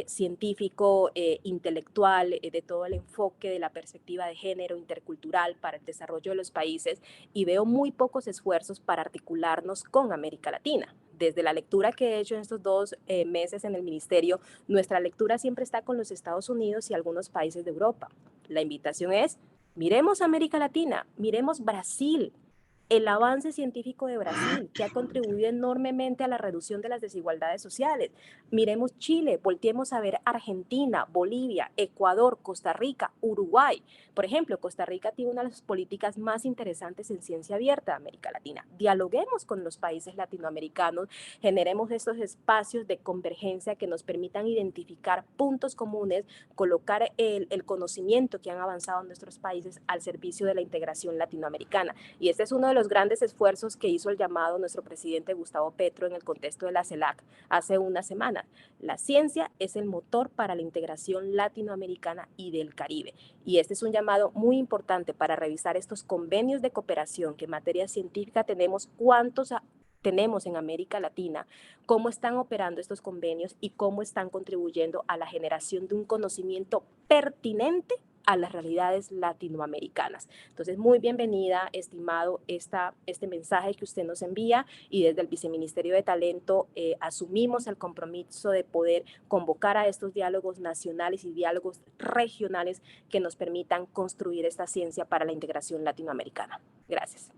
científico, intelectual, de todo el enfoque de la perspectiva de género intercultural para el desarrollo de los países, y veo muy pocos esfuerzos para articularnos con América Latina. Desde la lectura que he hecho en estos 2 meses en el ministerio, nuestra lectura siempre está con los Estados Unidos y algunos países de Europa. La invitación es: miremos América Latina, miremos Brasil, el avance científico de Brasil, que ha contribuido enormemente a la reducción de las desigualdades sociales. Miremos Chile, volteemos a ver Argentina, Bolivia, Ecuador, Costa Rica, Uruguay. Por ejemplo, Costa Rica tiene una de las políticas más interesantes en ciencia abierta de América Latina. Dialoguemos con los países latinoamericanos, generemos estos espacios de convergencia que nos permitan identificar puntos comunes, colocar el conocimiento que han avanzado en nuestros países al servicio de la integración latinoamericana. Y este es uno de los grandes esfuerzos que hizo el llamado nuestro presidente Gustavo Petro en el contexto de la CELAC hace una semana. La ciencia es el motor para la integración latinoamericana y del Caribe. Y este es un llamado muy importante para revisar estos convenios de cooperación que en materia científica tenemos, cuántos tenemos en América Latina, cómo están operando estos convenios y cómo están contribuyendo a la generación de un conocimiento pertinente a las realidades latinoamericanas. Entonces, muy bienvenida, estimado, este mensaje que usted nos envía, y desde el Viceministerio de Talento asumimos el compromiso de poder convocar a estos diálogos nacionales y diálogos regionales que nos permitan construir esta ciencia para la integración latinoamericana. Gracias.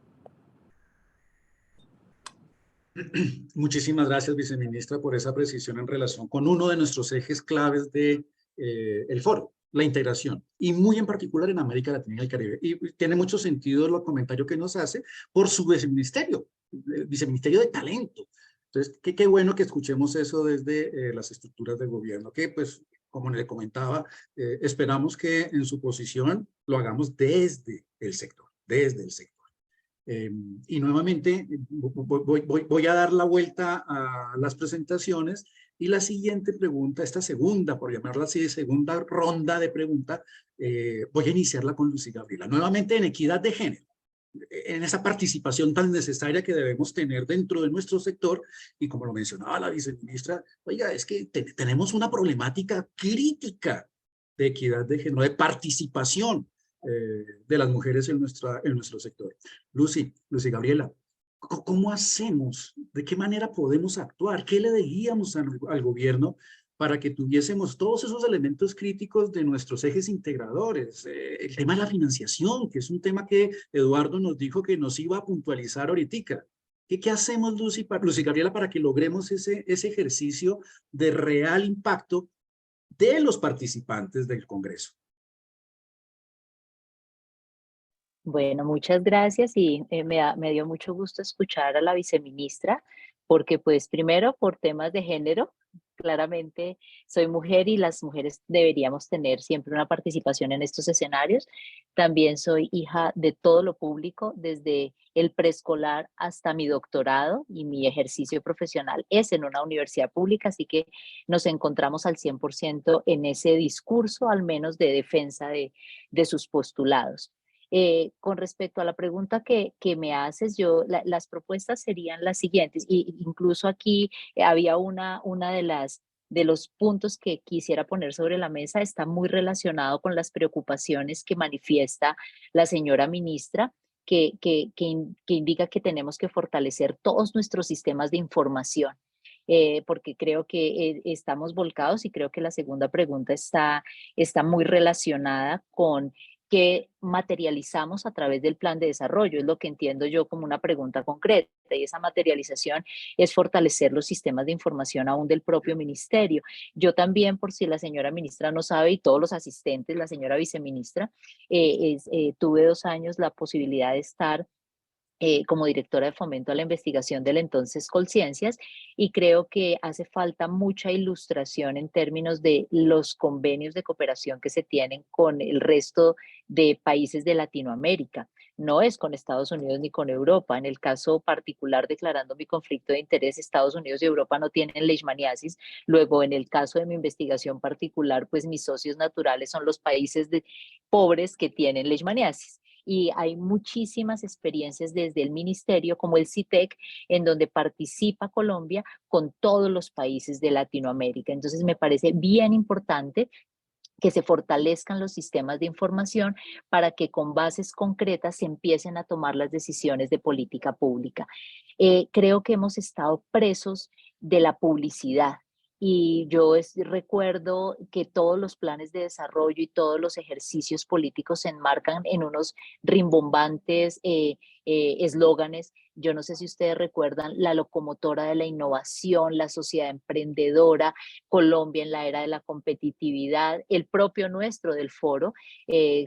Muchísimas gracias, viceministra, por esa precisión en relación con uno de nuestros ejes claves de el foro, la integración, y muy en particular en América Latina y el Caribe. Y tiene mucho sentido el comentario que nos hace por su viceministerio, el viceministerio de Talento. Entonces, qué bueno que escuchemos eso desde las estructuras de gobierno, que pues, como le comentaba, esperamos que en su posición lo hagamos desde el sector, desde el sector. Y nuevamente voy a dar la vuelta a las presentaciones, y la siguiente pregunta, esta segunda, por llamarla así, segunda ronda de preguntas, voy a iniciarla con Lucy Gabriela, nuevamente en equidad de género, en esa participación tan necesaria que debemos tener dentro de nuestro sector. Y como lo mencionaba la viceministra, oiga, es que tenemos una problemática crítica de equidad de género, de participación de las mujeres en nuestro sector. Lucy Gabriela, ¿cómo hacemos? ¿De qué manera podemos actuar? ¿Qué le diríamos al gobierno para que tuviésemos todos esos elementos críticos de nuestros ejes integradores? El tema de la financiación, que es un tema que Eduardo nos dijo que nos iba a puntualizar ahorita. ¿Qué hacemos, Lucy Gabriela, para que logremos ese ejercicio de real impacto de los participantes del Congreso? Bueno, muchas gracias, y me dio mucho gusto escuchar a la viceministra, porque pues primero por temas de género, claramente soy mujer y las mujeres deberíamos tener siempre una participación en estos escenarios. También soy hija de todo lo público, desde el preescolar hasta mi doctorado, y mi ejercicio profesional es en una universidad pública, así que nos encontramos al 100% en ese discurso, al menos de defensa de sus postulados. Con respecto a la pregunta que me haces, las propuestas serían las siguientes, y incluso aquí había una de los puntos que quisiera poner sobre la mesa, está muy relacionado con las preocupaciones que manifiesta la señora ministra, que indica que tenemos que fortalecer todos nuestros sistemas de información. Porque creo que estamos volcados y creo que la segunda pregunta está muy relacionada con qué materializamos a través del plan de desarrollo, es lo que entiendo yo como una pregunta concreta, y esa materialización es fortalecer los sistemas de información aún del propio ministerio. Yo también, por si la señora ministra no sabe, y todos los asistentes, la señora viceministra, tuve 2 años la posibilidad de estar como directora de fomento a la investigación del entonces Colciencias, y creo que hace falta mucha ilustración en términos de los convenios de cooperación que se tienen con el resto de países de Latinoamérica. No es con Estados Unidos ni con Europa. En el caso particular, declarando mi conflicto de interés, Estados Unidos y Europa no tienen leishmaniasis. Luego, en el caso de mi investigación particular, pues mis socios naturales son los países pobres que tienen leishmaniasis. Y hay muchísimas experiencias desde el ministerio, como el CITEC, en donde participa Colombia con todos los países de Latinoamérica. Entonces me parece bien importante que se fortalezcan los sistemas de información para que con bases concretas se empiecen a tomar las decisiones de política pública. Creo que hemos estado presos de la publicidad. Y yo recuerdo que todos los planes de desarrollo y todos los ejercicios políticos se enmarcan en unos rimbombantes eslóganes. Yo no sé si ustedes recuerdan la locomotora de la innovación, la sociedad emprendedora, Colombia en la era de la competitividad, el propio nuestro del foro,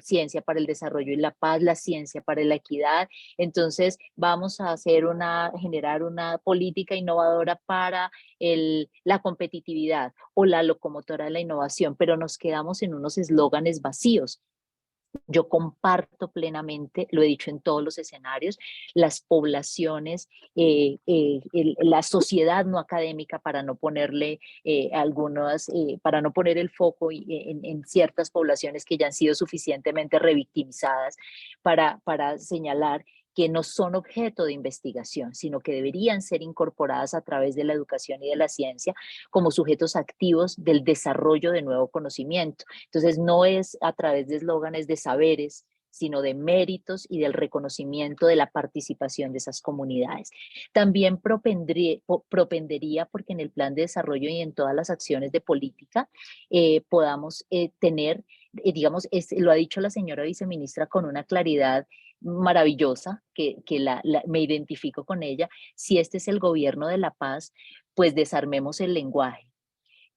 Ciencia para el Desarrollo y la Paz, la ciencia para la equidad. Entonces vamos a generar una política innovadora para la competitividad o la locomotora de la innovación, pero nos quedamos en unos eslóganes vacíos. Yo comparto plenamente, lo he dicho en todos los escenarios, las poblaciones, la sociedad no académica, para no ponerle para no poner el foco en ciertas poblaciones que ya han sido suficientemente revictimizadas, para señalar que no son objeto de investigación, sino que deberían ser incorporadas a través de la educación y de la ciencia como sujetos activos del desarrollo de nuevo conocimiento. Entonces, no es a través de eslóganes de saberes, sino de méritos y del reconocimiento de la participación de esas comunidades. También propendería porque en el plan de desarrollo y en todas las acciones de política podamos tener, digamos, lo ha dicho la señora viceministra con una claridad maravillosa, que me identifico con ella. Si este es el gobierno de la paz, pues desarmemos el lenguaje,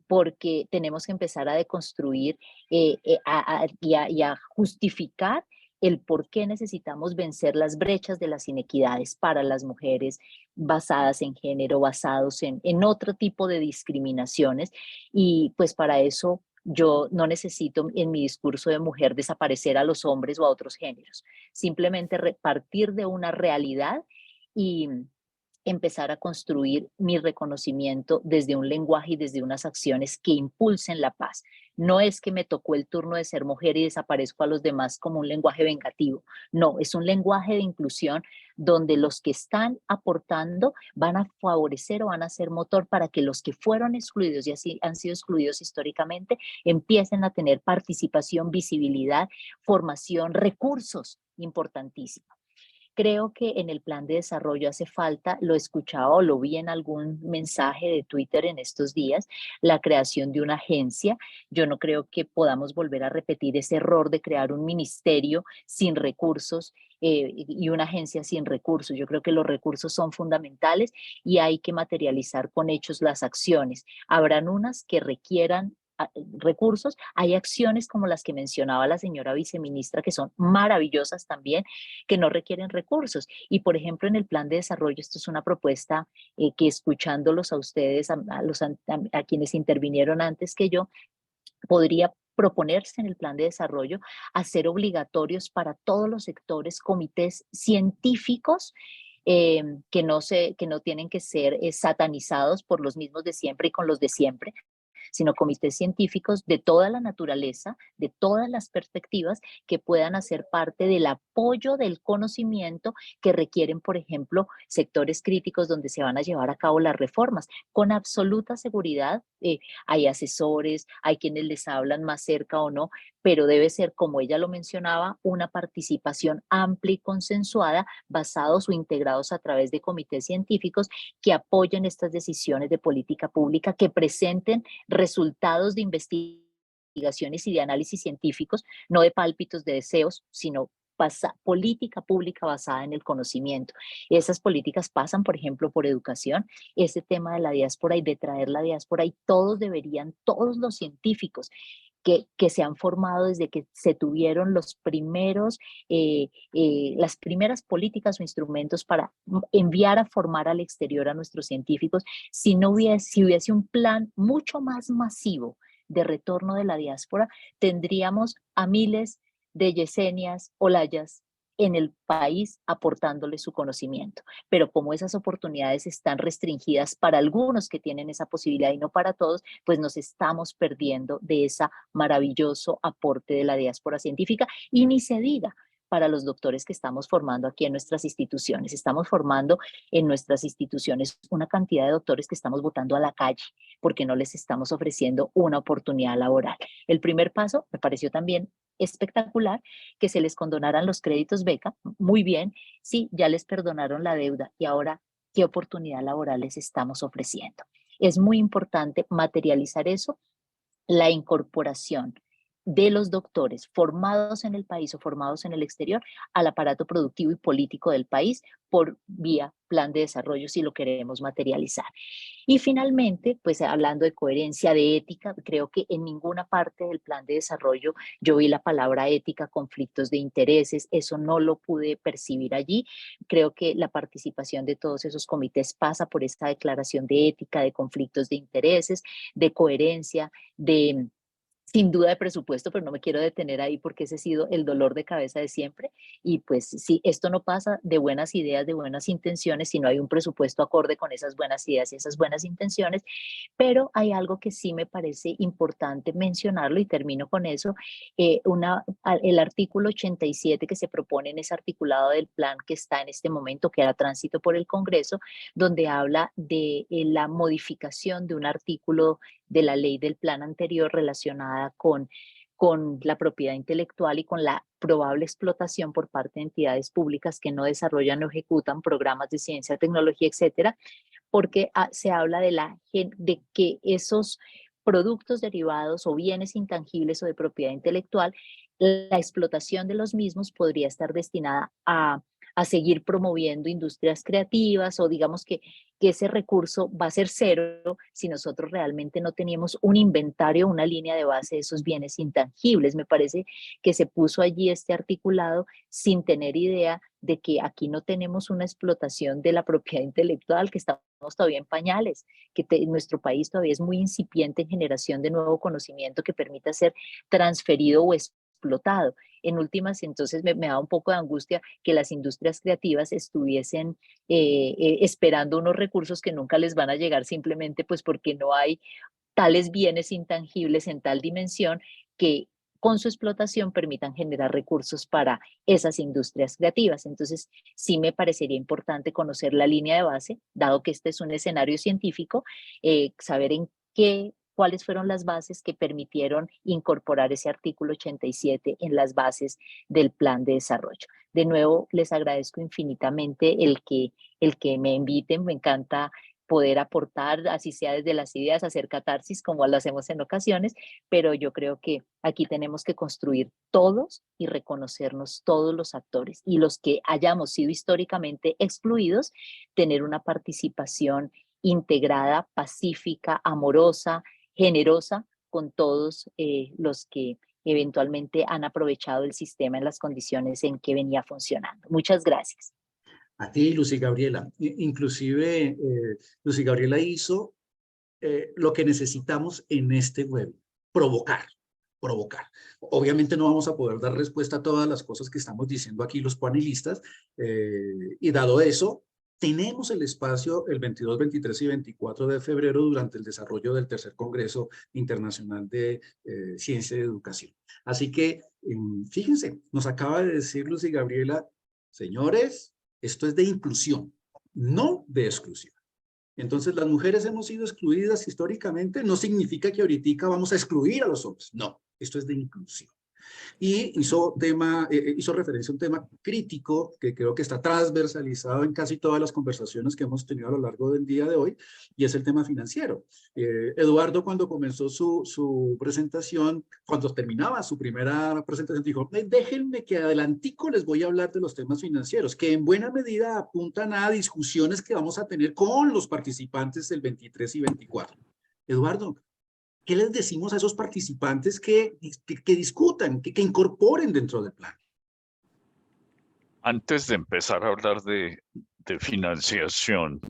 porque tenemos que empezar a deconstruir y a justificar el por qué necesitamos vencer las brechas de las inequidades para las mujeres basadas en género, basados en otro tipo de discriminaciones. Y pues para eso yo no necesito en mi discurso de mujer desaparecer a los hombres o a otros géneros, simplemente partir de una realidad y empezar a construir mi reconocimiento desde un lenguaje y desde unas acciones que impulsen la paz. No es que me tocó el turno de ser mujer y desaparezco a los demás como un lenguaje vengativo. No, es un lenguaje de inclusión donde los que están aportando van a favorecer o van a ser motor para que los que fueron excluidos y así han sido excluidos históricamente empiecen a tener participación, visibilidad, formación, recursos importantísimos. Creo que en el plan de desarrollo hace falta, lo escuchaba o lo vi en algún mensaje de Twitter en estos días, la creación de una agencia. Yo no creo que podamos volver a repetir ese error de crear un ministerio sin recursos y una agencia sin recursos. Yo creo que los recursos son fundamentales y hay que materializar con hechos las acciones. Habrán unas que requieran recursos, hay acciones como las que mencionaba la señora viceministra que son maravillosas también, que no requieren recursos. Y por ejemplo, en el plan de desarrollo, esto es una propuesta que escuchándolos a ustedes, a quienes intervinieron antes que yo, podría proponerse en el plan de desarrollo hacer obligatorios para todos los sectores comités científicos que no tienen que ser satanizados por los mismos de siempre y con los de siempre, sino comités científicos de toda la naturaleza, de todas las perspectivas, que puedan hacer parte del apoyo del conocimiento que requieren, por ejemplo, sectores críticos donde se van a llevar a cabo las reformas. Con absoluta seguridad, hay asesores, hay quienes les hablan más cerca o no, pero debe ser, como ella lo mencionaba, una participación amplia y consensuada, basados o integrados a través de comités científicos que apoyen estas decisiones de política pública, que presenten resultados de investigaciones y de análisis científicos, no de pálpitos de deseos, sino política pública basada en el conocimiento. Esas políticas pasan, por ejemplo, por educación. Ese tema de la diáspora y de traer la diáspora, y todos los científicos que se han formado desde que se tuvieron los primeros, las primeras políticas o instrumentos para enviar a formar al exterior a nuestros científicos, si hubiese un plan mucho más masivo de retorno de la diáspora, tendríamos a miles de Yesenias, Olayas en el país aportándole su conocimiento. Pero como esas oportunidades están restringidas para algunos que tienen esa posibilidad y no para todos, pues nos estamos perdiendo de ese maravilloso aporte de la diáspora científica, y ni se diga para los doctores que estamos formando aquí en nuestras instituciones. Estamos formando en nuestras instituciones una cantidad de doctores que estamos botando a la calle porque no les estamos ofreciendo una oportunidad laboral. El primer paso me pareció también espectacular, que se les condonaran los créditos beca. Muy bien, sí, ya les perdonaron la deuda, y ahora, ¿qué oportunidad laboral les estamos ofreciendo? Es muy importante materializar eso, la incorporación de los doctores formados en el país o formados en el exterior al aparato productivo y político del país por vía plan de desarrollo, si lo queremos materializar. Y finalmente, pues hablando de coherencia, de ética, creo que en ninguna parte del plan de desarrollo yo vi la palabra ética, conflictos de intereses, eso no lo pude percibir allí. Creo que la participación de todos esos comités pasa por esta declaración de ética, de conflictos de intereses, de coherencia, sin duda de presupuesto, pero no me quiero detener ahí porque ese ha sido el dolor de cabeza de siempre. Y pues sí, esto no pasa de buenas ideas, de buenas intenciones, si no hay un presupuesto acorde con esas buenas ideas y esas buenas intenciones. Pero hay algo que sí me parece importante mencionarlo, y termino con eso. El artículo 87 que se propone en ese articulado del plan que está en este momento, que era tránsito por el Congreso, donde habla de la modificación de un artículo de la ley del plan anterior relacionada con la propiedad intelectual y con la probable explotación por parte de entidades públicas que no desarrollan o ejecutan programas de ciencia, tecnología, etcétera, porque se habla de que esos productos derivados o bienes intangibles o de propiedad intelectual, la explotación de los mismos podría estar destinada a seguir promoviendo industrias creativas, o digamos que ese recurso va a ser cero si nosotros realmente no teníamos un inventario, una línea de base de esos bienes intangibles. Me parece que se puso allí este articulado sin tener idea de que aquí no tenemos una explotación de la propiedad intelectual, que estamos todavía en pañales, que nuestro país todavía es muy incipiente en generación de nuevo conocimiento que permita ser transferido o explotado. En últimas, entonces me da un poco de angustia que las industrias creativas estuviesen esperando unos recursos que nunca les van a llegar, simplemente pues porque no hay tales bienes intangibles en tal dimensión que con su explotación permitan generar recursos para esas industrias creativas. Entonces, sí me parecería importante conocer la línea de base, dado que este es un escenario científico, saber cuáles fueron las bases que permitieron incorporar ese artículo 87 en las bases del plan de desarrollo. De nuevo, les agradezco infinitamente el que me inviten. Me encanta poder aportar, así sea desde las ideas, hacer catarsis como lo hacemos en ocasiones, pero yo creo que aquí tenemos que construir todos y reconocernos todos los actores, y los que hayamos sido históricamente excluidos, tener una participación integrada, pacífica, amorosa, generosa con todos los que eventualmente han aprovechado el sistema en las condiciones en que venía funcionando. Muchas gracias. A ti, Lucy Gabriela. Inclusive, Lucy Gabriela hizo lo que necesitamos en este web: provocar. Obviamente no vamos a poder dar respuesta a todas las cosas que estamos diciendo aquí los panelistas, y dado eso, Tenemos el espacio el 22, 23 y 24 de febrero durante el desarrollo del tercer Congreso Internacional de Ciencia y Educación. Así que, fíjense, nos acaba de decir Luz y Gabriela, señores, esto es de inclusión, no de exclusión. Entonces, las mujeres hemos sido excluidas históricamente, no significa que ahorita vamos a excluir a los hombres, no, esto es de inclusión. Y hizo referencia a un tema crítico que creo que está transversalizado en casi todas las conversaciones que hemos tenido a lo largo del día de hoy, y es el tema financiero. Eduardo, cuando comenzó su presentación, cuando terminaba su primera presentación, dijo, déjenme que adelantico les voy a hablar de los temas financieros, que en buena medida apuntan a discusiones que vamos a tener con los participantes del 23 y 24. Eduardo, ¿qué les decimos a esos participantes que discutan, que incorporen dentro del plan? Antes de empezar a hablar de financiación,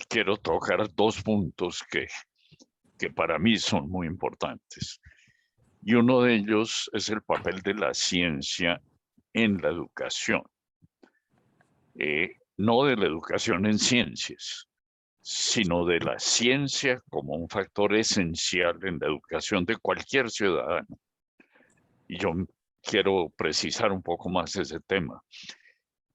quiero tocar dos puntos que para mí son muy importantes. Y uno de ellos es el papel de la ciencia en la educación. No de la educación en ciencias, sino de la ciencia como un factor esencial en la educación de cualquier ciudadano. Y yo quiero precisar un poco más ese tema.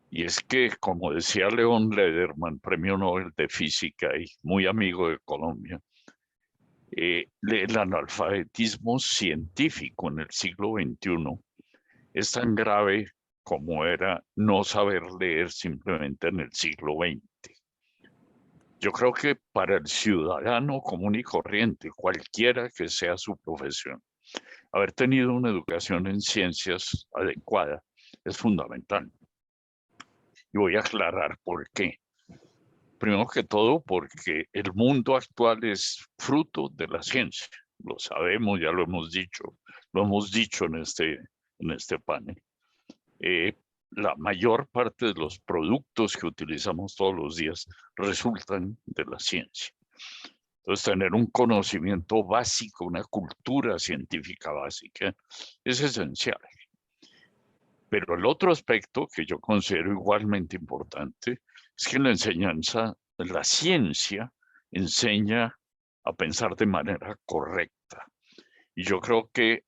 Y es que, como decía León Lederman, premio Nobel de Física y muy amigo de Colombia, el analfabetismo científico en el siglo XXI es tan grave como era no saber leer simplemente en el siglo XX. Yo creo que para el ciudadano común y corriente, cualquiera que sea su profesión, haber tenido una educación en ciencias adecuada es fundamental. Y voy a aclarar por qué. Primero que todo, porque el mundo actual es fruto de la ciencia. Lo sabemos, ya lo hemos dicho en este panel. La mayor parte de los productos que utilizamos todos los días resultan de la ciencia. Entonces, tener un conocimiento básico, una cultura científica básica, es esencial. Pero el otro aspecto que yo considero igualmente importante es que la enseñanza, la ciencia, enseña a pensar de manera correcta. Y yo creo que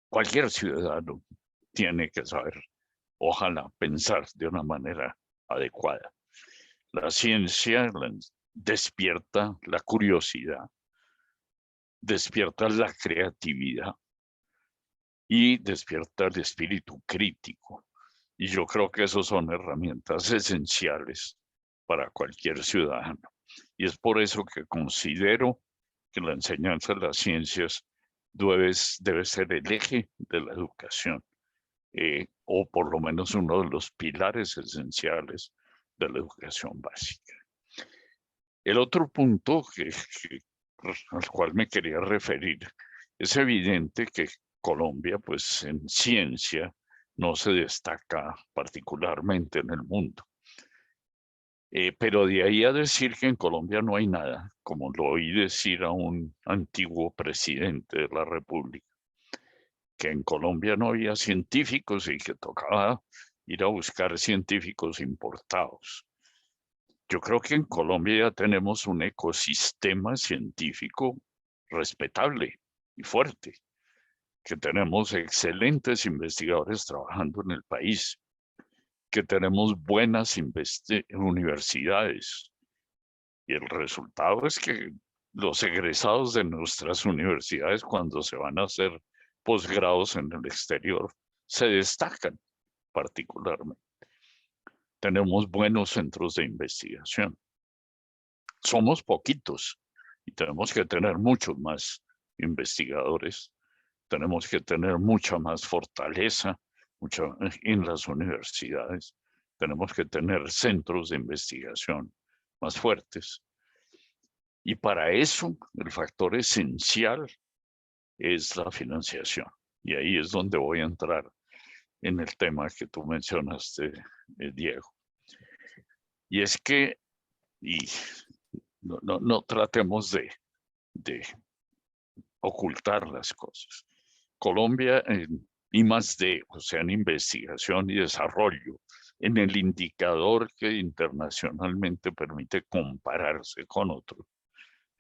cualquier ciudadano tiene que saber, ojalá, pensar de una manera adecuada. La ciencia despierta la curiosidad, despierta la creatividad y despierta el espíritu crítico. Y yo creo que esos son herramientas esenciales para cualquier ciudadano. Y es por eso que considero que la enseñanza de las ciencias debe ser el eje de la educación, o por lo menos uno de los pilares esenciales de la educación básica. El otro punto al cual me quería referir, es evidente que Colombia, pues en ciencia, no se destaca particularmente en el mundo. Pero de ahí a decir que en Colombia no hay nada, como lo oí decir a un antiguo presidente de la República, que en Colombia no había científicos y que tocaba ir a buscar científicos importados. Yo creo que en Colombia ya tenemos un ecosistema científico respetable y fuerte, que tenemos excelentes investigadores trabajando en el país, que tenemos buenas universidades. Y el resultado es que los egresados de nuestras universidades, cuando se van a hacer posgrados en el exterior, se destacan particularmente. Tenemos buenos centros de investigación. Somos poquitos y tenemos que tener muchos más investigadores. Tenemos que tener mucha más fortaleza en las universidades. Tenemos que tener centros de investigación más fuertes. Y para eso, el factor esencial es la financiación. Y ahí es donde voy a entrar en el tema que tú mencionaste, Diego. Y es que, no tratemos de ocultar las cosas. Colombia en I+D, o sea, en investigación y desarrollo, en el indicador que internacionalmente permite compararse con otros.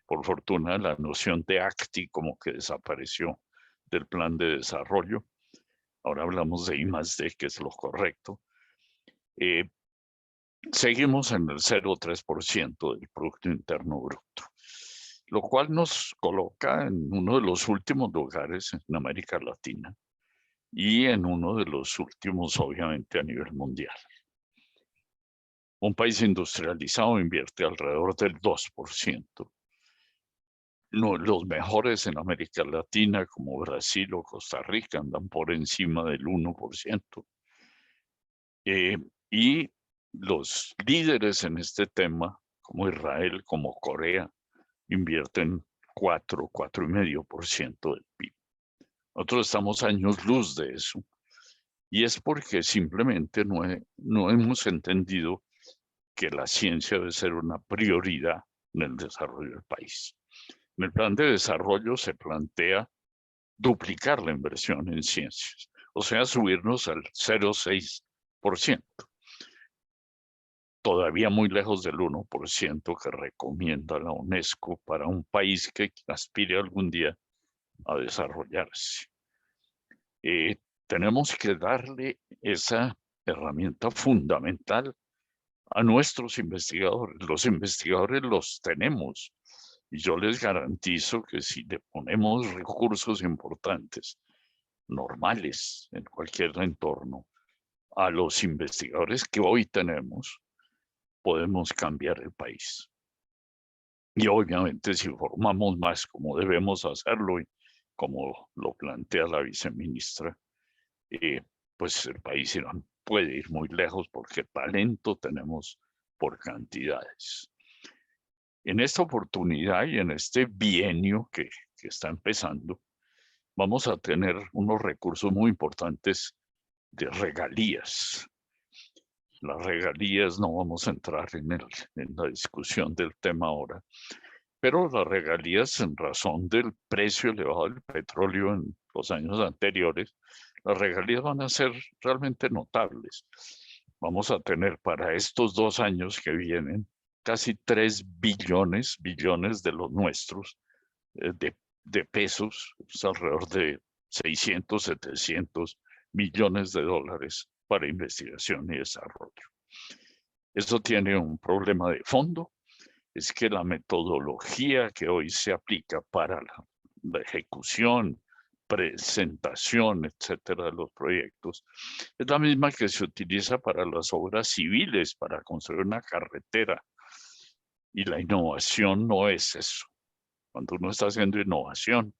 Por fortuna, la noción de ACTI como que desapareció del plan de desarrollo. Ahora hablamos de I+D, que es lo correcto. Seguimos en el 0,3% del Producto Interno Bruto, lo cual nos coloca en uno de los últimos lugares en América Latina y en uno de los últimos, obviamente, a nivel mundial. Un país industrializado invierte alrededor del 2%. No, los mejores en América Latina, como Brasil o Costa Rica, andan por encima del 1%. Y los líderes en este tema, como Israel, como Corea, invierten 4,5% del PIB. Nosotros estamos años luz de eso. Y es porque simplemente no hemos entendido que la ciencia debe ser una prioridad en el desarrollo del país. En el plan de desarrollo se plantea duplicar la inversión en ciencias, o sea, subirnos al 0,6%. Todavía muy lejos del 1% que recomienda la UNESCO para un país que aspire algún día a desarrollarse. Tenemos que darle esa herramienta fundamental a nuestros investigadores. Los investigadores los tenemos. Y yo les garantizo que si le ponemos recursos importantes, normales, en cualquier entorno, a los investigadores que hoy tenemos, podemos cambiar el país. Y obviamente si formamos más como debemos hacerlo y como lo plantea la viceministra, pues el país puede ir muy lejos porque talento tenemos por cantidades. En esta oportunidad y en este bienio que está empezando, vamos a tener unos recursos muy importantes de regalías. Las regalías, no vamos a entrar en la discusión del tema ahora, pero las regalías en razón del precio elevado del petróleo en los años anteriores, las regalías van a ser realmente notables. Vamos a tener para estos 2 años que vienen casi 3 billones de los nuestros de pesos, es alrededor de 600, 700 millones de dólares para investigación y desarrollo. Eso tiene un problema de fondo, es que la metodología que hoy se aplica para la ejecución, presentación, etcétera, de los proyectos, es la misma que se utiliza para las obras civiles, para construir una carretera. Y la innovación no es eso. Cuando uno está haciendo innovación,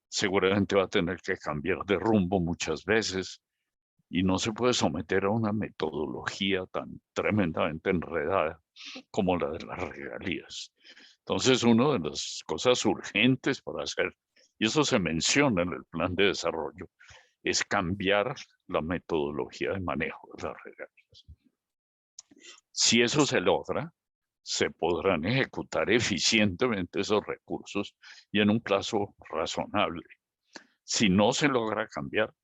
seguramente va a tener que cambiar de rumbo muchas veces y no se puede someter a una metodología tan tremendamente enredada como la de las regalías. Entonces, una de las cosas urgentes para hacer, y eso se menciona en el plan de desarrollo, es cambiar la metodología de manejo de las regalías. Si eso se logra, se podrán ejecutar eficientemente esos recursos y en un plazo razonable. Si no se logra cambiar,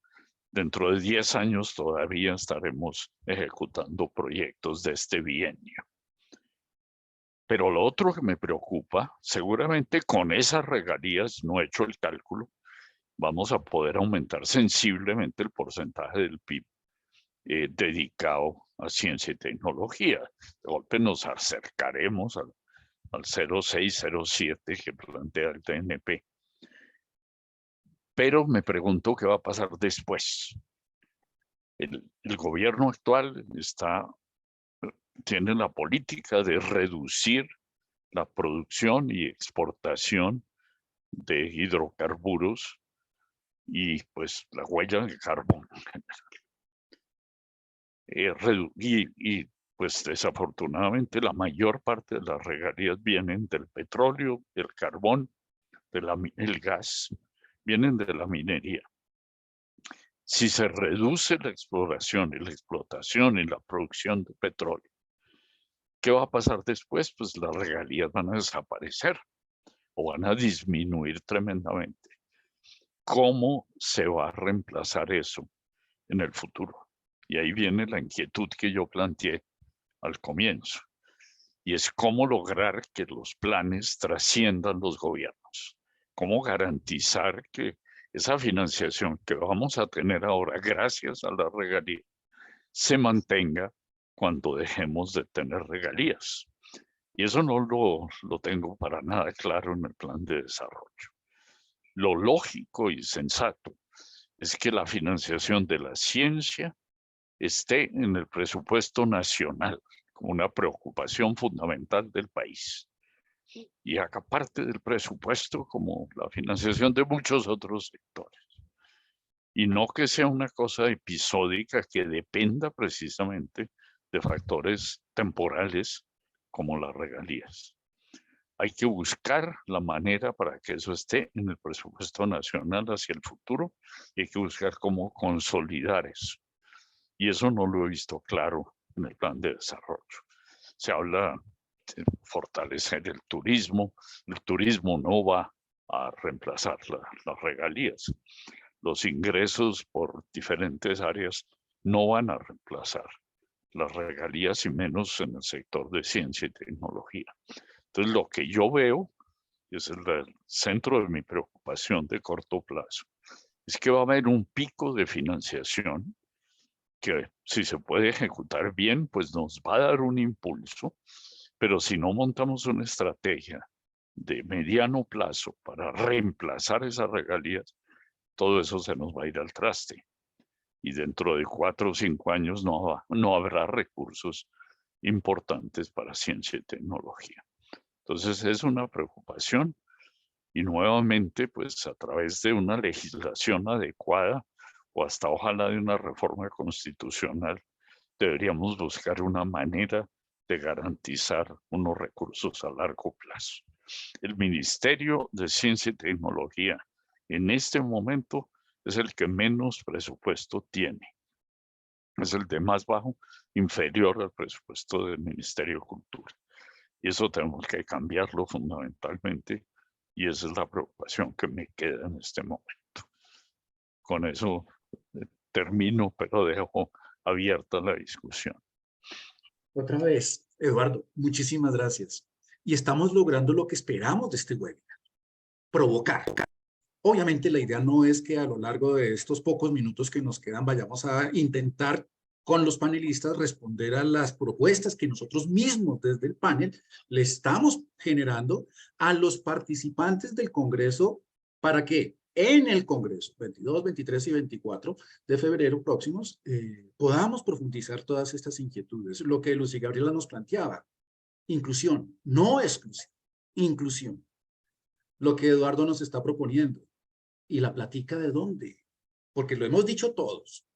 dentro de 10 años todavía estaremos ejecutando proyectos de este bienio. Pero lo otro que me preocupa, seguramente con esas regalías, no he hecho el cálculo, vamos a poder aumentar sensiblemente el porcentaje del PIB dedicado a ciencia y tecnología. De golpe nos acercaremos al 0,6, 0,7 que plantea el TNP. Pero me pregunto qué va a pasar después. El gobierno actual tiene la política de reducir la producción y exportación de hidrocarburos y pues la huella de carbono en general. Y pues desafortunadamente la mayor parte de las regalías vienen del petróleo, del carbón, el gas, vienen de la minería. Si se reduce la exploración y la explotación y la producción de petróleo, ¿qué va a pasar después? Pues las regalías van a desaparecer o van a disminuir tremendamente. ¿Cómo se va a reemplazar eso en el futuro? Y ahí viene la inquietud que yo planteé al comienzo. Y es cómo lograr que los planes trasciendan los gobiernos. Cómo garantizar que esa financiación que vamos a tener ahora gracias a la regalía se mantenga cuando dejemos de tener regalías. Y eso no lo tengo para nada claro en el plan de desarrollo. Lo lógico y sensato es que la financiación de la ciencia esté en el presupuesto nacional como una preocupación fundamental del país. Y haga parte del presupuesto como la financiación de muchos otros sectores. Y no que sea una cosa episódica que dependa precisamente de factores temporales como las regalías. Hay que buscar la manera para que eso esté en el presupuesto nacional hacia el futuro y hay que buscar cómo consolidar eso. Y eso no lo he visto claro en el plan de desarrollo. Se habla de fortalecer el turismo no va a reemplazar las regalías. Los ingresos por diferentes áreas no van a reemplazar las regalías y menos en el sector de ciencia y tecnología. Entonces, lo que yo veo, y es el centro de mi preocupación de corto plazo, es que va a haber un pico de financiación que si se puede ejecutar bien, pues nos va a dar un impulso, pero si no montamos una estrategia de mediano plazo para reemplazar esas regalías, todo eso se nos va a ir al traste. Y dentro de 4 o 5 años no habrá recursos importantes para ciencia y tecnología. Entonces es una preocupación y nuevamente pues a través de una legislación adecuada o hasta ojalá de una reforma constitucional deberíamos buscar una manera de garantizar unos recursos a largo plazo. El Ministerio de Ciencia y Tecnología en este momento es el que menos presupuesto tiene. Es el de más bajo, inferior al presupuesto del Ministerio de Cultura. Y eso tenemos que cambiarlo fundamentalmente y esa es la preocupación que me queda en este momento. Con eso termino, pero dejo abierta la discusión. Otra vez, Eduardo, muchísimas gracias. Y estamos logrando lo que esperamos de este webinar, provocar. Obviamente la idea no es que a lo largo de estos pocos minutos que nos quedan vayamos a intentar con los panelistas responder a las propuestas que nosotros mismos desde el panel le estamos generando a los participantes del Congreso para que en el Congreso 22, 23 y 24 de febrero próximos podamos profundizar todas estas inquietudes. Lo que Lucy Gabriela nos planteaba, inclusión, no exclusión, inclusión. Lo que Eduardo nos está proponiendo. ¿Y la platica de dónde? Porque lo hemos dicho todos.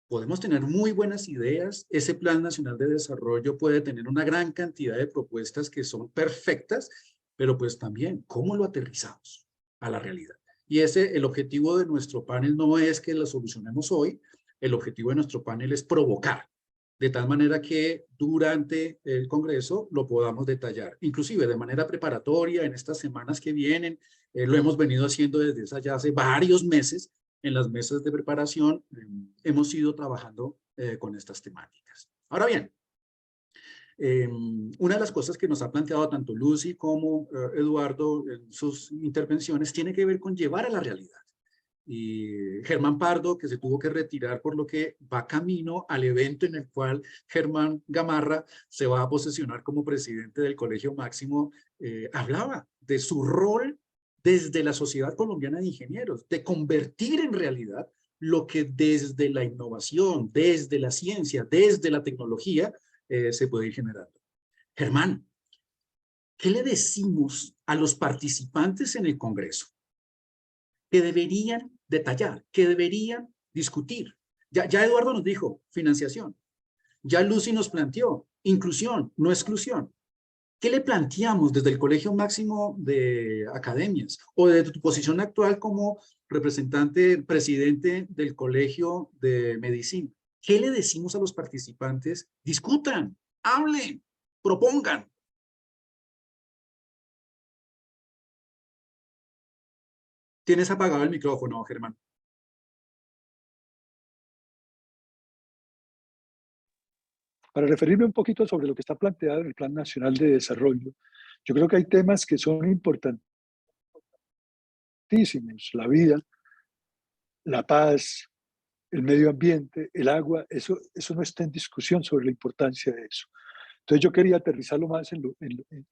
Podemos tener muy buenas ideas. Ese Plan Nacional de Desarrollo puede tener una gran cantidad de propuestas que son perfectas, pero pues también, ¿cómo lo aterrizamos a la realidad? Y el objetivo de nuestro panel no es que lo solucionemos hoy. El objetivo de nuestro panel es provocar, de tal manera que durante el Congreso lo podamos detallar, inclusive de manera preparatoria en estas semanas que vienen. Lo hemos venido haciendo desde ya hace varios meses. En las mesas de preparación hemos ido trabajando con estas temáticas. Ahora bien, una de las cosas que nos ha planteado tanto Lucy como Eduardo en sus intervenciones tiene que ver con llevar a la realidad. Y Germán Pardo, que se tuvo que retirar por lo que va camino al evento en el cual Germán Gamarra se va a posesionar como presidente del Colegio Máximo, hablaba de su rol desde la Sociedad Colombiana de Ingenieros, de convertir en realidad lo que desde la innovación, desde la ciencia, desde la tecnología, se puede ir generando. Germán, ¿qué le decimos a los participantes en el Congreso? Que deberían detallar, que deberían discutir. Ya Eduardo nos dijo, financiación. Ya Lucy nos planteó, inclusión, no exclusión. ¿Qué le planteamos desde el Colegio Máximo de Academias o desde tu posición actual como representante, presidente del Colegio de Medicina? ¿Qué le decimos a los participantes? Discutan, hablen, propongan. Tienes apagado el micrófono, Germán. Para referirme un poquito sobre lo que está planteado en el Plan Nacional de Desarrollo, yo creo que hay temas que son importantísimos: la vida, la paz, el medio ambiente, el agua. Eso no está en discusión sobre la importancia de eso. Entonces yo quería aterrizarlo más en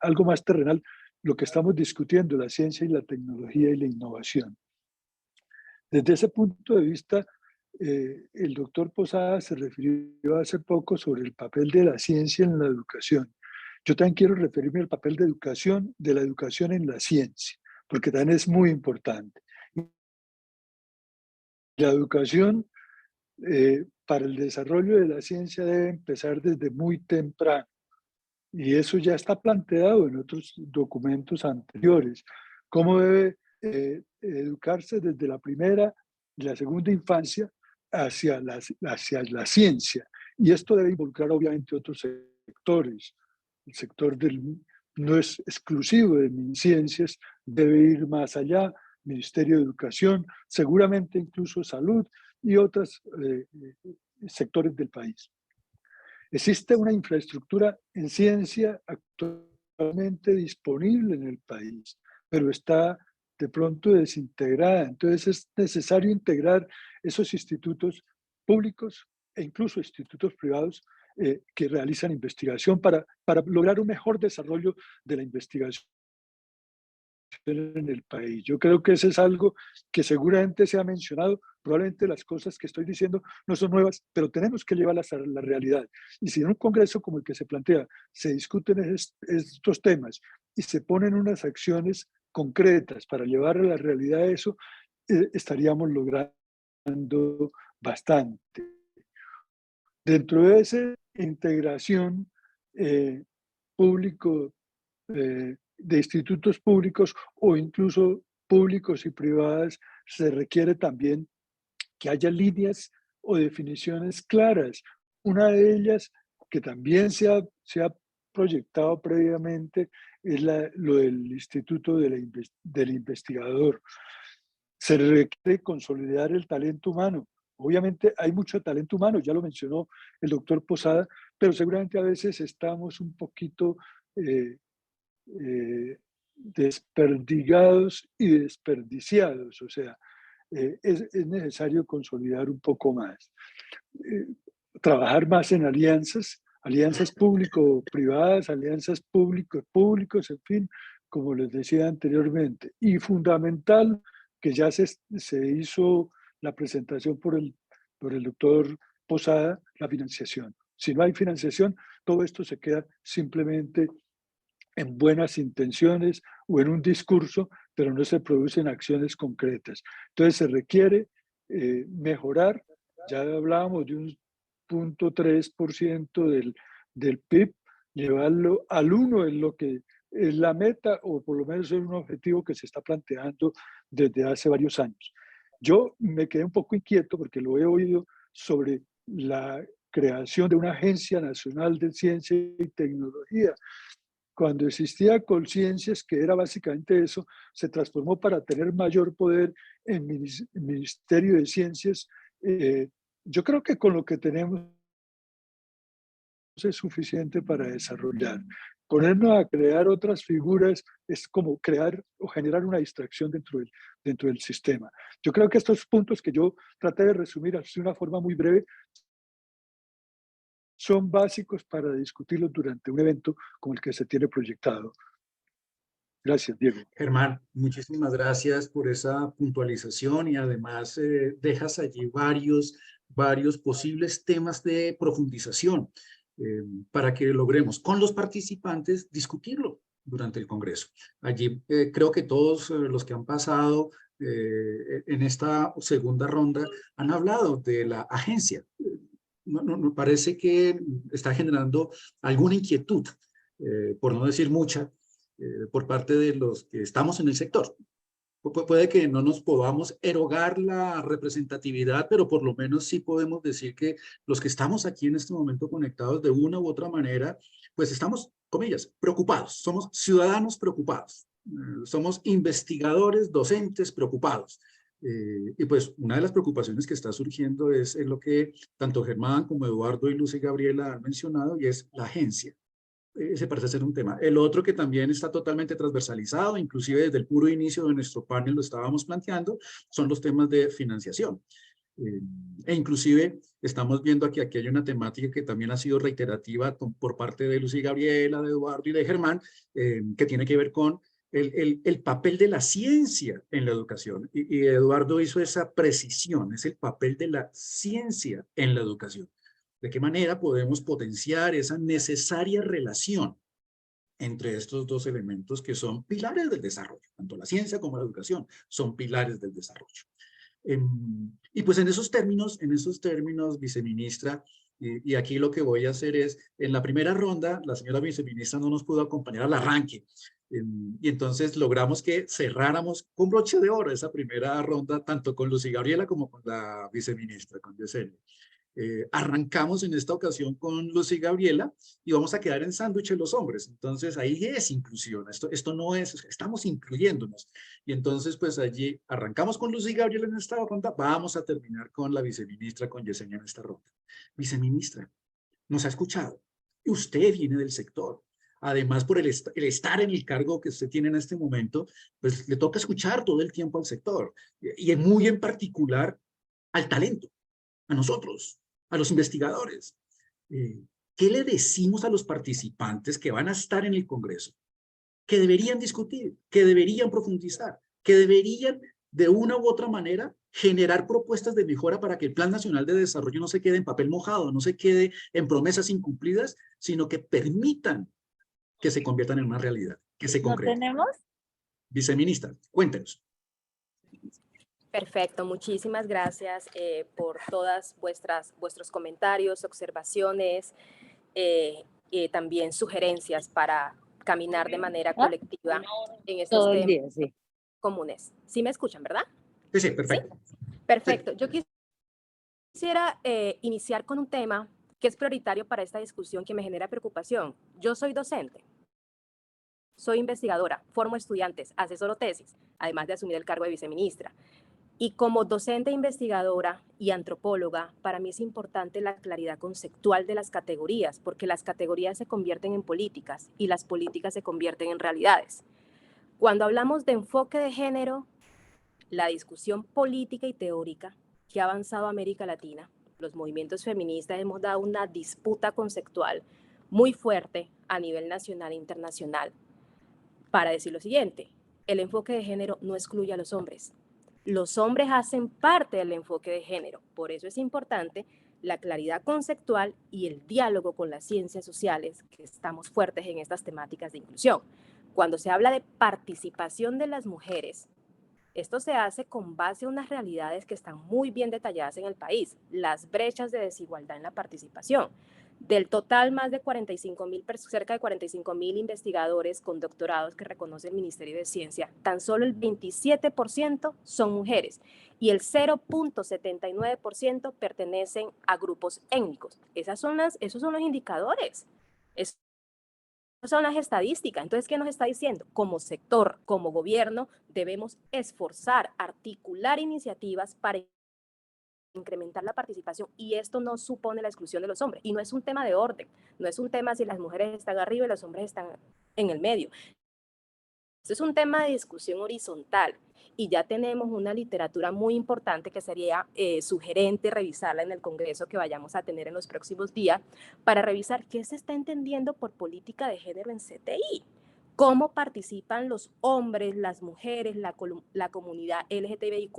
algo más terrenal, lo que estamos discutiendo, la ciencia y la tecnología y la innovación. Desde ese punto de vista, el doctor Posada se refirió hace poco sobre el papel de la ciencia en la educación. Yo también quiero referirme al papel de la educación en la ciencia, porque también es muy importante. La educación para el desarrollo de la ciencia debe empezar desde muy temprano, y eso ya está planteado en otros documentos anteriores. ¿Cómo debe educarse desde la primera y la segunda infancia hacia la ciencia? Y esto debe involucrar obviamente otros sectores. El sector no es exclusivo de ciencias, debe ir más allá: Ministerio de Educación, seguramente incluso Salud y otros sectores del país. Existe una infraestructura en ciencia actualmente disponible en el país, pero está de pronto desintegrada. Entonces es necesario integrar esos institutos públicos e incluso institutos privados que realizan investigación para lograr un mejor desarrollo de la investigación en el país. Yo creo que eso es algo que seguramente se ha mencionado. Probablemente las cosas que estoy diciendo no son nuevas, pero tenemos que llevarlas a la realidad. Y si en un congreso como el que se plantea se discuten estos temas y se ponen unas acciones concretas para llevar a la realidad eso, estaríamos logrando bastante. Dentro de esa integración público, de institutos públicos o incluso públicos y privadas, se requiere también que haya líneas o definiciones claras. Una de ellas, que también se ha proyectado previamente, es lo del Instituto del Investigador. Se requiere consolidar el talento humano. Obviamente hay mucho talento humano, ya lo mencionó el doctor Posada, pero seguramente a veces estamos un poquito desperdigados y desperdiciados. O sea, es necesario consolidar un poco más. Trabajar más en alianzas público-privadas, alianzas públicos, en fin, como les decía anteriormente. Y fundamental, que ya se hizo la presentación por el doctor Posada, la financiación. Si no hay financiación, todo esto se queda simplemente en buenas intenciones o en un discurso, pero no se producen acciones concretas. Entonces se requiere mejorar. Ya hablábamos de un 0.3% del PIB, llevarlo al 1 en lo que es la meta, o por lo menos es un objetivo que se está planteando desde hace varios años. Yo me quedé un poco inquieto porque lo he oído sobre la creación de una Agencia Nacional de Ciencia y Tecnología. Cuando existía Colciencias, que era básicamente eso, se transformó para tener mayor poder en Ministerio de Ciencias. Yo creo que con lo que tenemos es suficiente para desarrollar. Ponernos a crear otras figuras es como crear o generar una distracción dentro del sistema. Yo creo que estos puntos que yo traté de resumir de una forma muy breve son básicos para discutirlos durante un evento como el que se tiene proyectado. Gracias, Diego. Germán, muchísimas gracias por esa puntualización, y además dejas allí varios posibles temas de profundización para que logremos con los participantes discutirlo durante el Congreso. Allí creo que todos los que han pasado en esta segunda ronda han hablado de la agencia. Me parece que está generando alguna inquietud, por no decir mucha, por parte de los que estamos en el sector. Puede que no nos podamos erogar la representatividad, pero por lo menos sí podemos decir que los que estamos aquí en este momento conectados de una u otra manera, pues estamos, comillas, preocupados. Somos ciudadanos preocupados. Somos investigadores, docentes preocupados. Y pues una de las preocupaciones que está surgiendo es lo que tanto Germán como Eduardo y Luz y Gabriela han mencionado, y es la agencia. Ese parece ser un tema. El otro que también está totalmente transversalizado, inclusive desde el puro inicio de nuestro panel lo estábamos planteando, son los temas de financiación. E inclusive estamos viendo que aquí hay una temática que también ha sido reiterativa por parte de Luz y Gabriela, de Eduardo y de Germán, que tiene que ver con el papel de la ciencia en la educación. Y Eduardo hizo esa precisión, es el papel de la ciencia en la educación. ¿De qué manera podemos potenciar esa necesaria relación entre estos dos elementos que son pilares del desarrollo? Tanto la ciencia como la educación son pilares del desarrollo. Y pues en esos términos, viceministra, y aquí lo que voy a hacer es, en la primera ronda, la señora viceministra no nos pudo acompañar al arranque, y entonces logramos que cerráramos con broche de oro esa primera ronda, tanto con Lucy Gabriela como con la viceministra, con Yesenia. Arrancamos en esta ocasión con Lucy Gabriela y vamos a quedar en sándwich los hombres. Entonces ahí es inclusión, esto no es, estamos incluyéndonos. Y entonces pues allí arrancamos con Lucy Gabriela en esta ronda, vamos a terminar con la viceministra, con Yesenia en esta ronda. Viceministra, nos ha escuchado, usted viene del sector. Además, por el estar en el cargo que usted tiene en este momento, pues le toca escuchar todo el tiempo al sector y muy en particular al talento, a nosotros, a los investigadores. ¿Qué le decimos a los participantes que van a estar en el Congreso? Que deberían discutir, que deberían profundizar, que deberían de una u otra manera generar propuestas de mejora para que el Plan Nacional de Desarrollo no se quede en papel mojado, no se quede en promesas incumplidas, sino que permitan que se conviertan en una realidad, que se concreten. ¿No tenemos? Viceministra, cuéntenos. Perfecto, muchísimas gracias por todas vuestros comentarios, observaciones y también sugerencias para caminar de manera colectiva en estos Todo el temas día, sí. comunes. ¿Sí me escuchan, verdad? Sí, perfecto. ¿Sí? Perfecto. Yo quisiera iniciar con un tema que es prioritario para esta discusión, que me genera preocupación. Yo soy docente. Soy investigadora, formo estudiantes, asesoro tesis, además de asumir el cargo de viceministra. Y como docente investigadora y antropóloga, para mí es importante la claridad conceptual de las categorías, porque las categorías se convierten en políticas y las políticas se convierten en realidades. Cuando hablamos de enfoque de género, la discusión política y teórica que ha avanzado América Latina, los movimientos feministas hemos dado una disputa conceptual muy fuerte a nivel nacional e internacional para decir lo siguiente: el enfoque de género no excluye a los hombres. Los hombres hacen parte del enfoque de género. Por eso es importante la claridad conceptual y el diálogo con las ciencias sociales, que estamos fuertes en estas temáticas de inclusión. Cuando se habla de participación de las mujeres, esto se hace con base a unas realidades que están muy bien detalladas en el país, las brechas de desigualdad en la participación. Del total, más de 45,000, cerca de 45,000 investigadores con doctorados que reconoce el Ministerio de Ciencia, tan solo el 27% son mujeres y el 0.79% pertenecen a grupos étnicos. Esos son los indicadores. Esas son las estadísticas. Entonces, ¿qué nos está diciendo? Como sector, como gobierno, debemos esforzar, articular iniciativas para incrementar la participación, y esto no supone la exclusión de los hombres, y no es un tema de orden, no es un tema si las mujeres están arriba y los hombres están en el medio. Esto es un tema de discusión horizontal, y ya tenemos una literatura muy importante que sería sugerente revisarla en el Congreso que vayamos a tener en los próximos días, para revisar qué se está entendiendo por política de género en CTI. Cómo participan los hombres, las mujeres, la comunidad LGTBIQ+,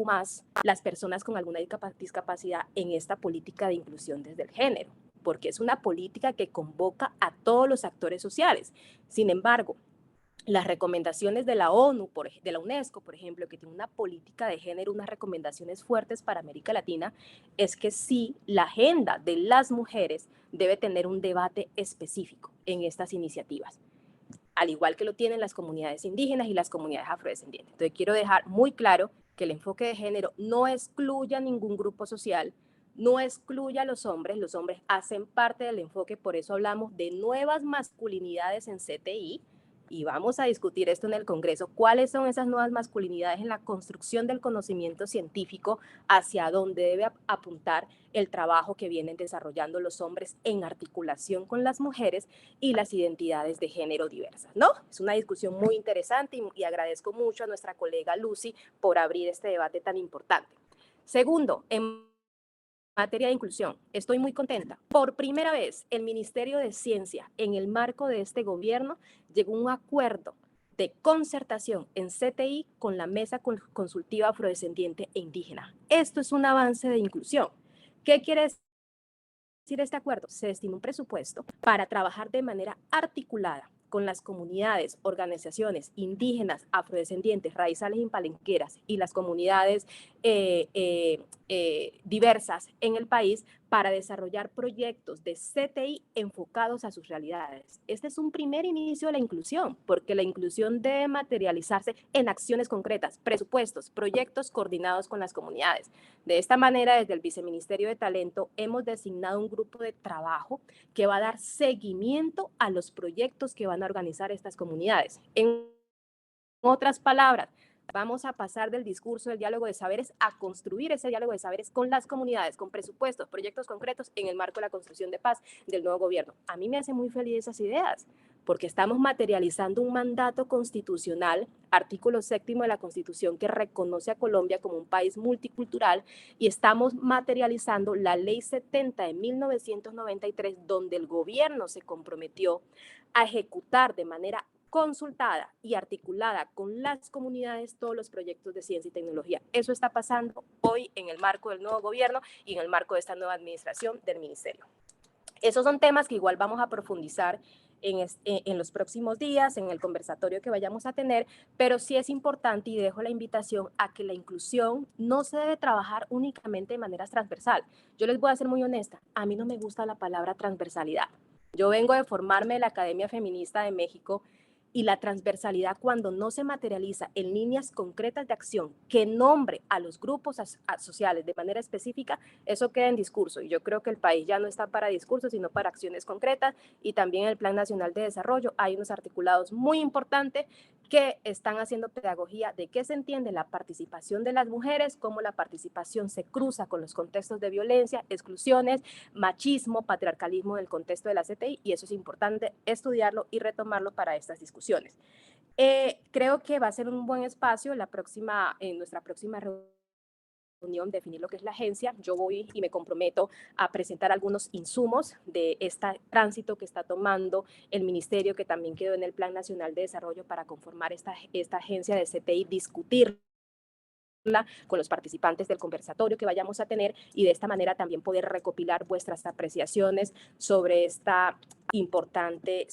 las personas con alguna discapacidad en esta política de inclusión desde el género, porque es una política que convoca a todos los actores sociales. Sin embargo, las recomendaciones de la ONU, de la UNESCO, por ejemplo, que tiene una política de género, unas recomendaciones fuertes para América Latina, es que sí, la agenda de las mujeres debe tener un debate específico en estas iniciativas, al igual que lo tienen las comunidades indígenas y las comunidades afrodescendientes. Entonces, quiero dejar muy claro que el enfoque de género no excluye a ningún grupo social, no excluye a los hombres hacen parte del enfoque, por eso hablamos de nuevas masculinidades en CTI, y vamos a discutir esto en el Congreso, cuáles son esas nuevas masculinidades en la construcción del conocimiento científico, hacia dónde debe apuntar el trabajo que vienen desarrollando los hombres en articulación con las mujeres y las identidades de género diversas, ¿no? Es una discusión muy interesante y agradezco mucho a nuestra colega Lucy por abrir este debate tan importante. Segundo, en materia de inclusión, estoy muy contenta. Por primera vez, el Ministerio de Ciencia, en el marco de este gobierno, llegó a un acuerdo de concertación en CTI con la Mesa Consultiva Afrodescendiente e Indígena. Esto es un avance de inclusión. ¿Qué quiere decir este acuerdo? Se destina un presupuesto para trabajar de manera articulada con las comunidades, organizaciones indígenas, afrodescendientes, raizales y palenqueras y las comunidades diversas en el país para desarrollar proyectos de CTI enfocados a sus realidades. Este es un primer inicio de la inclusión, porque la inclusión debe materializarse en acciones concretas, presupuestos, proyectos coordinados con las comunidades. De esta manera, desde el Viceministerio de Talento, hemos designado un grupo de trabajo que va a dar seguimiento a los proyectos que van a organizar estas comunidades. En otras palabras, vamos a pasar del discurso del diálogo de saberes a construir ese diálogo de saberes con las comunidades, con presupuestos, proyectos concretos en el marco de la construcción de paz del nuevo gobierno. A mí me hace muy feliz esas ideas, porque estamos materializando un mandato constitucional, artículo 7º de la Constitución, que reconoce a Colombia como un país multicultural, y estamos materializando la Ley 70 de 1993, donde el gobierno se comprometió a ejecutar de manera consultada y articulada con las comunidades todos los proyectos de ciencia y tecnología. Eso está pasando hoy en el marco del nuevo gobierno y en el marco de esta nueva administración del ministerio. Esos son temas que igual vamos a profundizar en los próximos días, en el conversatorio que vayamos a tener, pero sí es importante, y dejo la invitación a que la inclusión no se debe trabajar únicamente de manera transversal. Yo les voy a ser muy honesta, a mí no me gusta la palabra transversalidad. Yo vengo de formarme en la Academia Feminista de México, y la transversalidad, cuando no se materializa en líneas concretas de acción que nombre a los grupos sociales de manera específica, eso queda en discurso. Y yo creo que el país ya no está para discursos, sino para acciones concretas. Y también en el Plan Nacional de Desarrollo hay unos articulados muy importantes que están haciendo pedagogía de qué se entiende la participación de las mujeres, cómo la participación se cruza con los contextos de violencia, exclusiones, machismo, patriarcalismo en el contexto de la CTI, y eso es importante estudiarlo y retomarlo para estas discusiones. Creo que va a ser un buen espacio en nuestra próxima reunión, definir lo que es la agencia. Yo voy y me comprometo a presentar algunos insumos de este tránsito que está tomando el ministerio, que también quedó en el Plan Nacional de Desarrollo, para conformar esta agencia de CTI, discutirla con los participantes del conversatorio que vayamos a tener, y de esta manera también poder recopilar vuestras apreciaciones sobre este importante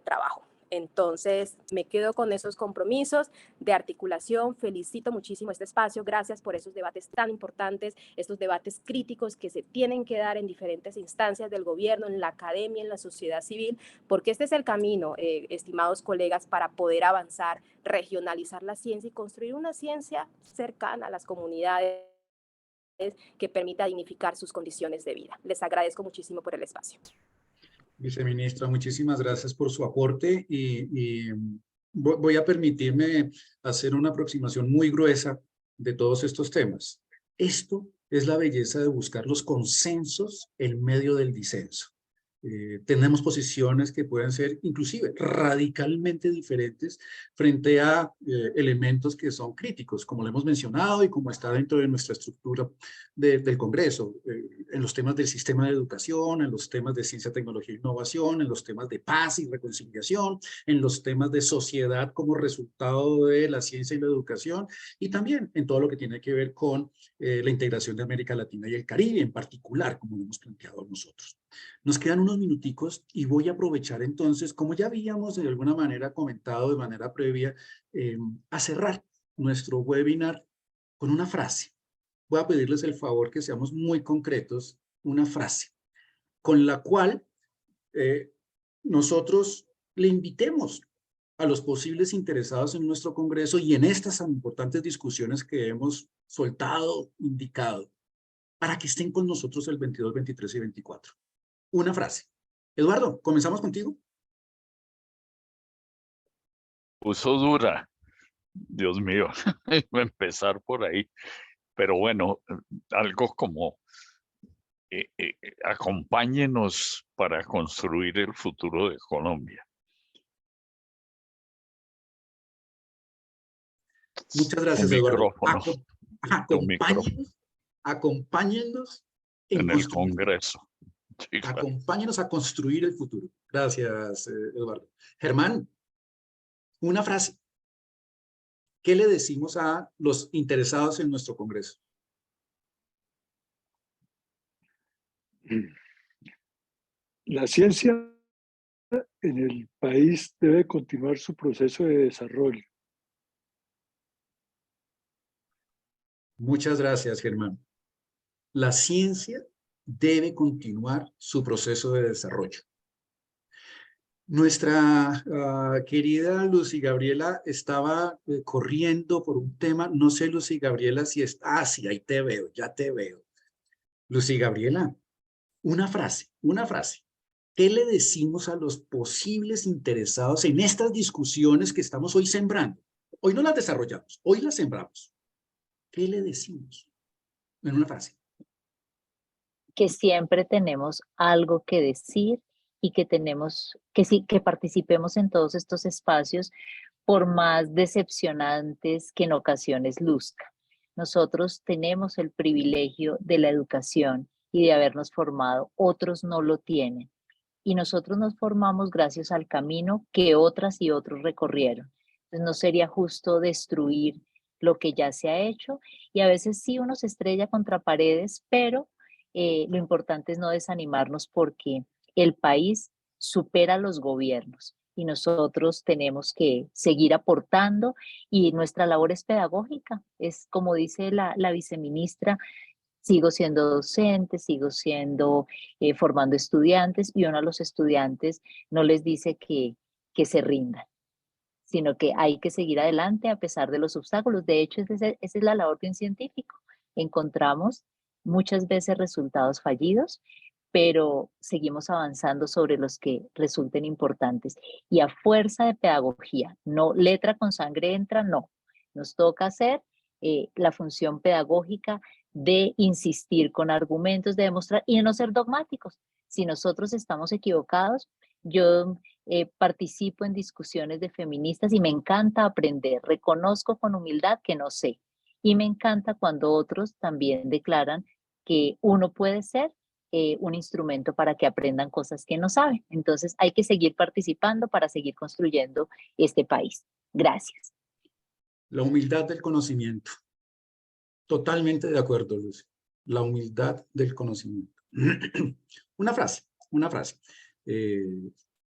trabajo. Entonces, me quedo con esos compromisos de articulación. Felicito muchísimo este espacio. Gracias por esos debates tan importantes, estos debates críticos que se tienen que dar en diferentes instancias del gobierno, en la academia, en la sociedad civil, porque este es el camino, estimados colegas, para poder avanzar, regionalizar la ciencia y construir una ciencia cercana a las comunidades que permita dignificar sus condiciones de vida. Les agradezco muchísimo por el espacio. Viceministra, muchísimas gracias por su aporte, y voy a permitirme hacer una aproximación muy gruesa de todos estos temas. Esto es la belleza de buscar los consensos en medio del disenso. Tenemos posiciones que pueden ser inclusive radicalmente diferentes frente a elementos que son críticos, como lo hemos mencionado y como está dentro de nuestra estructura del Congreso, en los temas del sistema de educación, en los temas de ciencia, tecnología e innovación, en los temas de paz y reconciliación, en los temas de sociedad como resultado de la ciencia y la educación, y también en todo lo que tiene que ver con la integración de América Latina y el Caribe en particular, como lo hemos planteado nosotros. Nos quedan unos minuticos y voy a aprovechar entonces, como ya habíamos de alguna manera comentado de manera previa, a cerrar nuestro webinar con una frase. Voy a pedirles el favor que seamos muy concretos, una frase con la cual nosotros le invitemos a los posibles interesados en nuestro Congreso y en estas importantes discusiones que hemos soltado, indicado, para que estén con nosotros el 22, 23 y 24. Una frase. Eduardo, comenzamos contigo. puso dura. Dios mío, empezar por ahí. Pero bueno, algo como acompáñenos para construir el futuro de Colombia. Muchas gracias, Tu Eduardo. micrófono. Tu micrófono Acompáñenos en en el construir. Congreso. Sí, claro. Acompáñenos a construir el futuro. Gracias, Eduardo. Germán, una frase. ¿Qué le decimos a los interesados en nuestro Congreso? La ciencia en el país debe continuar su proceso de desarrollo. Muchas gracias, Germán. La ciencia debe continuar su proceso de desarrollo. Nuestra querida Lucy Gabriela estaba corriendo por un tema. No sé, Lucy Gabriela, si está... Ah, sí, ahí te veo, ya te veo. Lucy Gabriela, una frase. ¿Qué le decimos a los posibles interesados en estas discusiones que estamos hoy sembrando? Hoy no las desarrollamos, hoy las sembramos. ¿Qué le decimos? En una frase. Que siempre tenemos algo que decir y que tenemos que participemos en todos estos espacios, por más decepcionantes que en ocasiones luzcan. Nosotros tenemos el privilegio de la educación y de habernos formado, otros no lo tienen. Y nosotros nos formamos gracias al camino que otras y otros recorrieron. Entonces no sería justo destruir lo que ya se ha hecho, y a veces sí uno se estrella contra paredes, pero lo importante es no desanimarnos, porque el país supera los gobiernos y nosotros tenemos que seguir aportando, y nuestra labor es pedagógica. Es como dice la viceministra, sigo siendo docente, sigo siendo formando estudiantes, y uno a los estudiantes no les dice que se rindan, sino que hay que seguir adelante a pesar de los obstáculos. De hecho, esa es la labor de un científico. Encontramos muchas veces resultados fallidos, pero seguimos avanzando sobre los que resulten importantes. Y a fuerza de pedagogía, no letra con sangre entra, no. Nos toca hacer la función pedagógica de insistir con argumentos, de demostrar y de no ser dogmáticos. Si nosotros estamos equivocados, yo participo en discusiones de feministas y me encanta aprender. Reconozco con humildad que no sé. Y me encanta cuando otros también declaran que uno puede ser un instrumento para que aprendan cosas que no saben. Entonces hay que seguir participando para seguir construyendo este país. Gracias. La humildad del conocimiento. Totalmente de acuerdo, Lucy. La humildad del conocimiento. Una frase.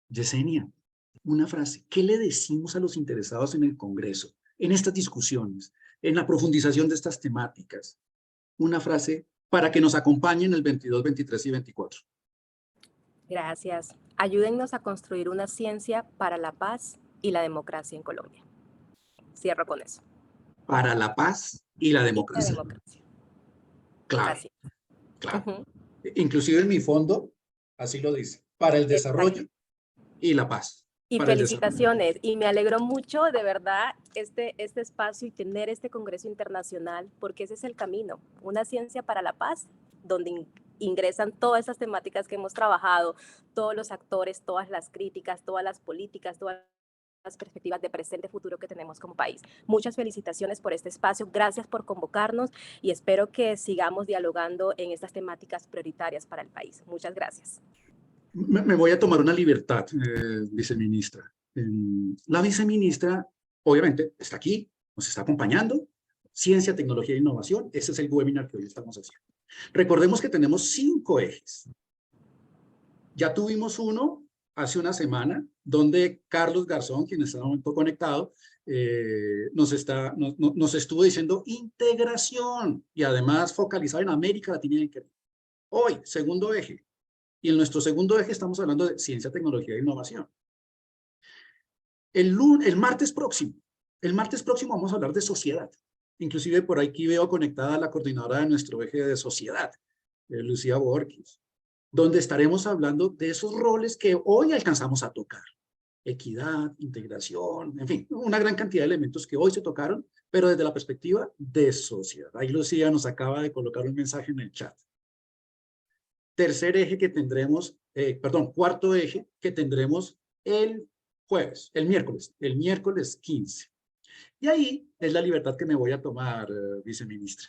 Yesenia, una frase. ¿Qué le decimos a los interesados en el Congreso, en estas discusiones, en la profundización de estas temáticas? Una frase para que nos acompañen el 22, 23 y 24. Gracias. Ayúdennos a construir una ciencia para la paz y la democracia en Colombia. Cierro con eso. Para la paz y la democracia. Y la democracia. Claro, Así. claro. Inclusive en mi fondo, así lo dice, para el desarrollo y la paz. Y felicitaciones, y me alegró mucho de verdad este espacio y tener este Congreso Internacional, porque ese es el camino, una ciencia para la paz, donde ingresan todas esas temáticas que hemos trabajado, todos los actores, todas las críticas, todas las políticas, todas las perspectivas de presente y futuro que tenemos como país. Muchas felicitaciones por este espacio, gracias por convocarnos y espero que sigamos dialogando en estas temáticas prioritarias para el país. Muchas gracias. Me voy a tomar una libertad, viceministra. La viceministra, obviamente, está aquí, nos está acompañando. Ciencia, tecnología e innovación. Ese es el webinar que hoy estamos haciendo. Recordemos que tenemos 5 ejes. Ya tuvimos uno hace una semana, donde Carlos Garzón, quien está en un momento conectado, nos estuvo diciendo integración, y además focalizado en América Latina y en Caribe. Hoy, segundo eje. Y en nuestro segundo eje estamos hablando de ciencia, tecnología e innovación. El martes próximo vamos a hablar de sociedad. Inclusive por aquí veo conectada a la coordinadora de nuestro eje de sociedad, Lucía Borges, donde estaremos hablando de esos roles que hoy alcanzamos a tocar. equidad, integración, en fin, una gran cantidad de elementos que hoy se tocaron, pero desde la perspectiva de sociedad. Ahí Lucía nos acaba de colocar un mensaje en el chat. Tercer eje que tendremos, cuarto eje que tendremos el jueves, el miércoles 15. Y ahí es la libertad que me voy a tomar, viceministra.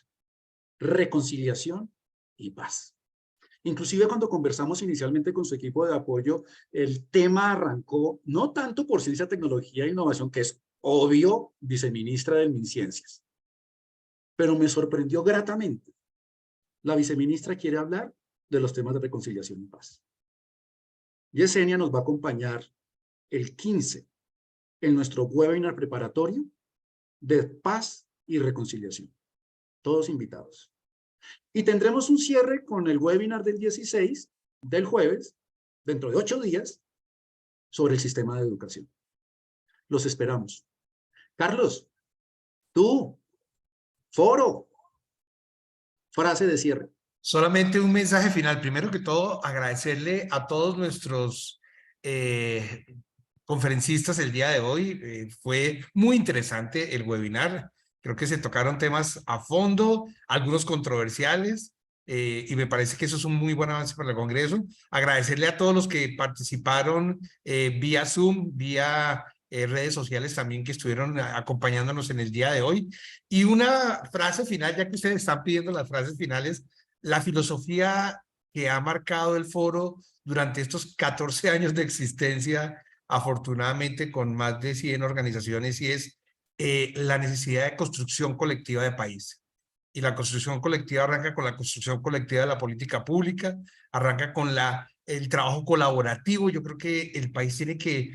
Reconciliación y paz. Inclusive cuando conversamos inicialmente con su equipo de apoyo, el tema arrancó no tanto por ciencia, tecnología e innovación, que es obvio, viceministra del MinCiencias, pero me sorprendió gratamente. La viceministra quiere hablar de los temas de reconciliación y paz. Yesenia nos va a acompañar el 15 en nuestro webinar preparatorio de paz y reconciliación. Todos invitados. Y tendremos un cierre con el webinar del 16, del jueves, dentro de 8 días, sobre el sistema de educación. Los esperamos. Carlos, tú, foro, frase de cierre. Solamente un mensaje final. Primero que todo, agradecerle a todos nuestros conferencistas el día de hoy. Fue muy interesante el webinar. Creo que se tocaron temas a fondo, algunos controversiales, y me parece que eso es un muy buen avance para el Congreso. Agradecerle a todos los que participaron vía Zoom, vía redes sociales también, que estuvieron acompañándonos en el día de hoy. Y una frase final, ya que ustedes están pidiendo las frases finales, la filosofía que ha marcado el foro durante estos 14 años de existencia, afortunadamente con más de 100 organizaciones, y es la necesidad de construcción colectiva de país. Y la construcción colectiva arranca con la construcción colectiva de la política pública, arranca con el trabajo colaborativo. Yo creo que el país tiene que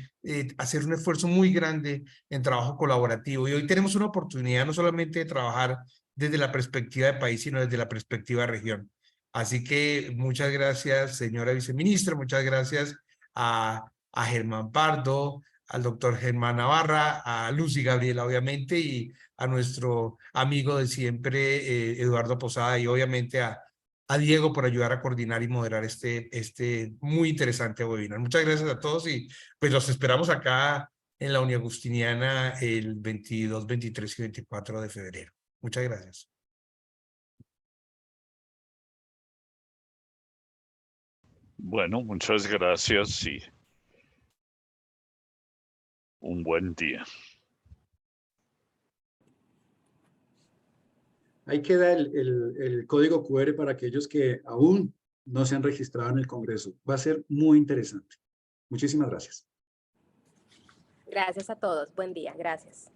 hacer un esfuerzo muy grande en trabajo colaborativo. Y hoy tenemos una oportunidad no solamente de trabajar desde la perspectiva de país, sino desde la perspectiva de región. Así que muchas gracias, señora viceministra, muchas gracias a Germán Pardo, al doctor Germán Navarra, a Lucy Gabriela, obviamente, y a nuestro amigo de siempre, Eduardo Posada, y obviamente a Diego por ayudar a coordinar y moderar este muy interesante webinar. Muchas gracias a todos y pues los esperamos acá en la Uniagustiniana el 22, 23 y 24 de febrero. Muchas gracias. Bueno, muchas gracias y un buen día. Ahí queda el código QR para aquellos que aún no se han registrado en el Congreso. Va a ser muy interesante. Muchísimas gracias. Gracias a todos. Buen día. Gracias.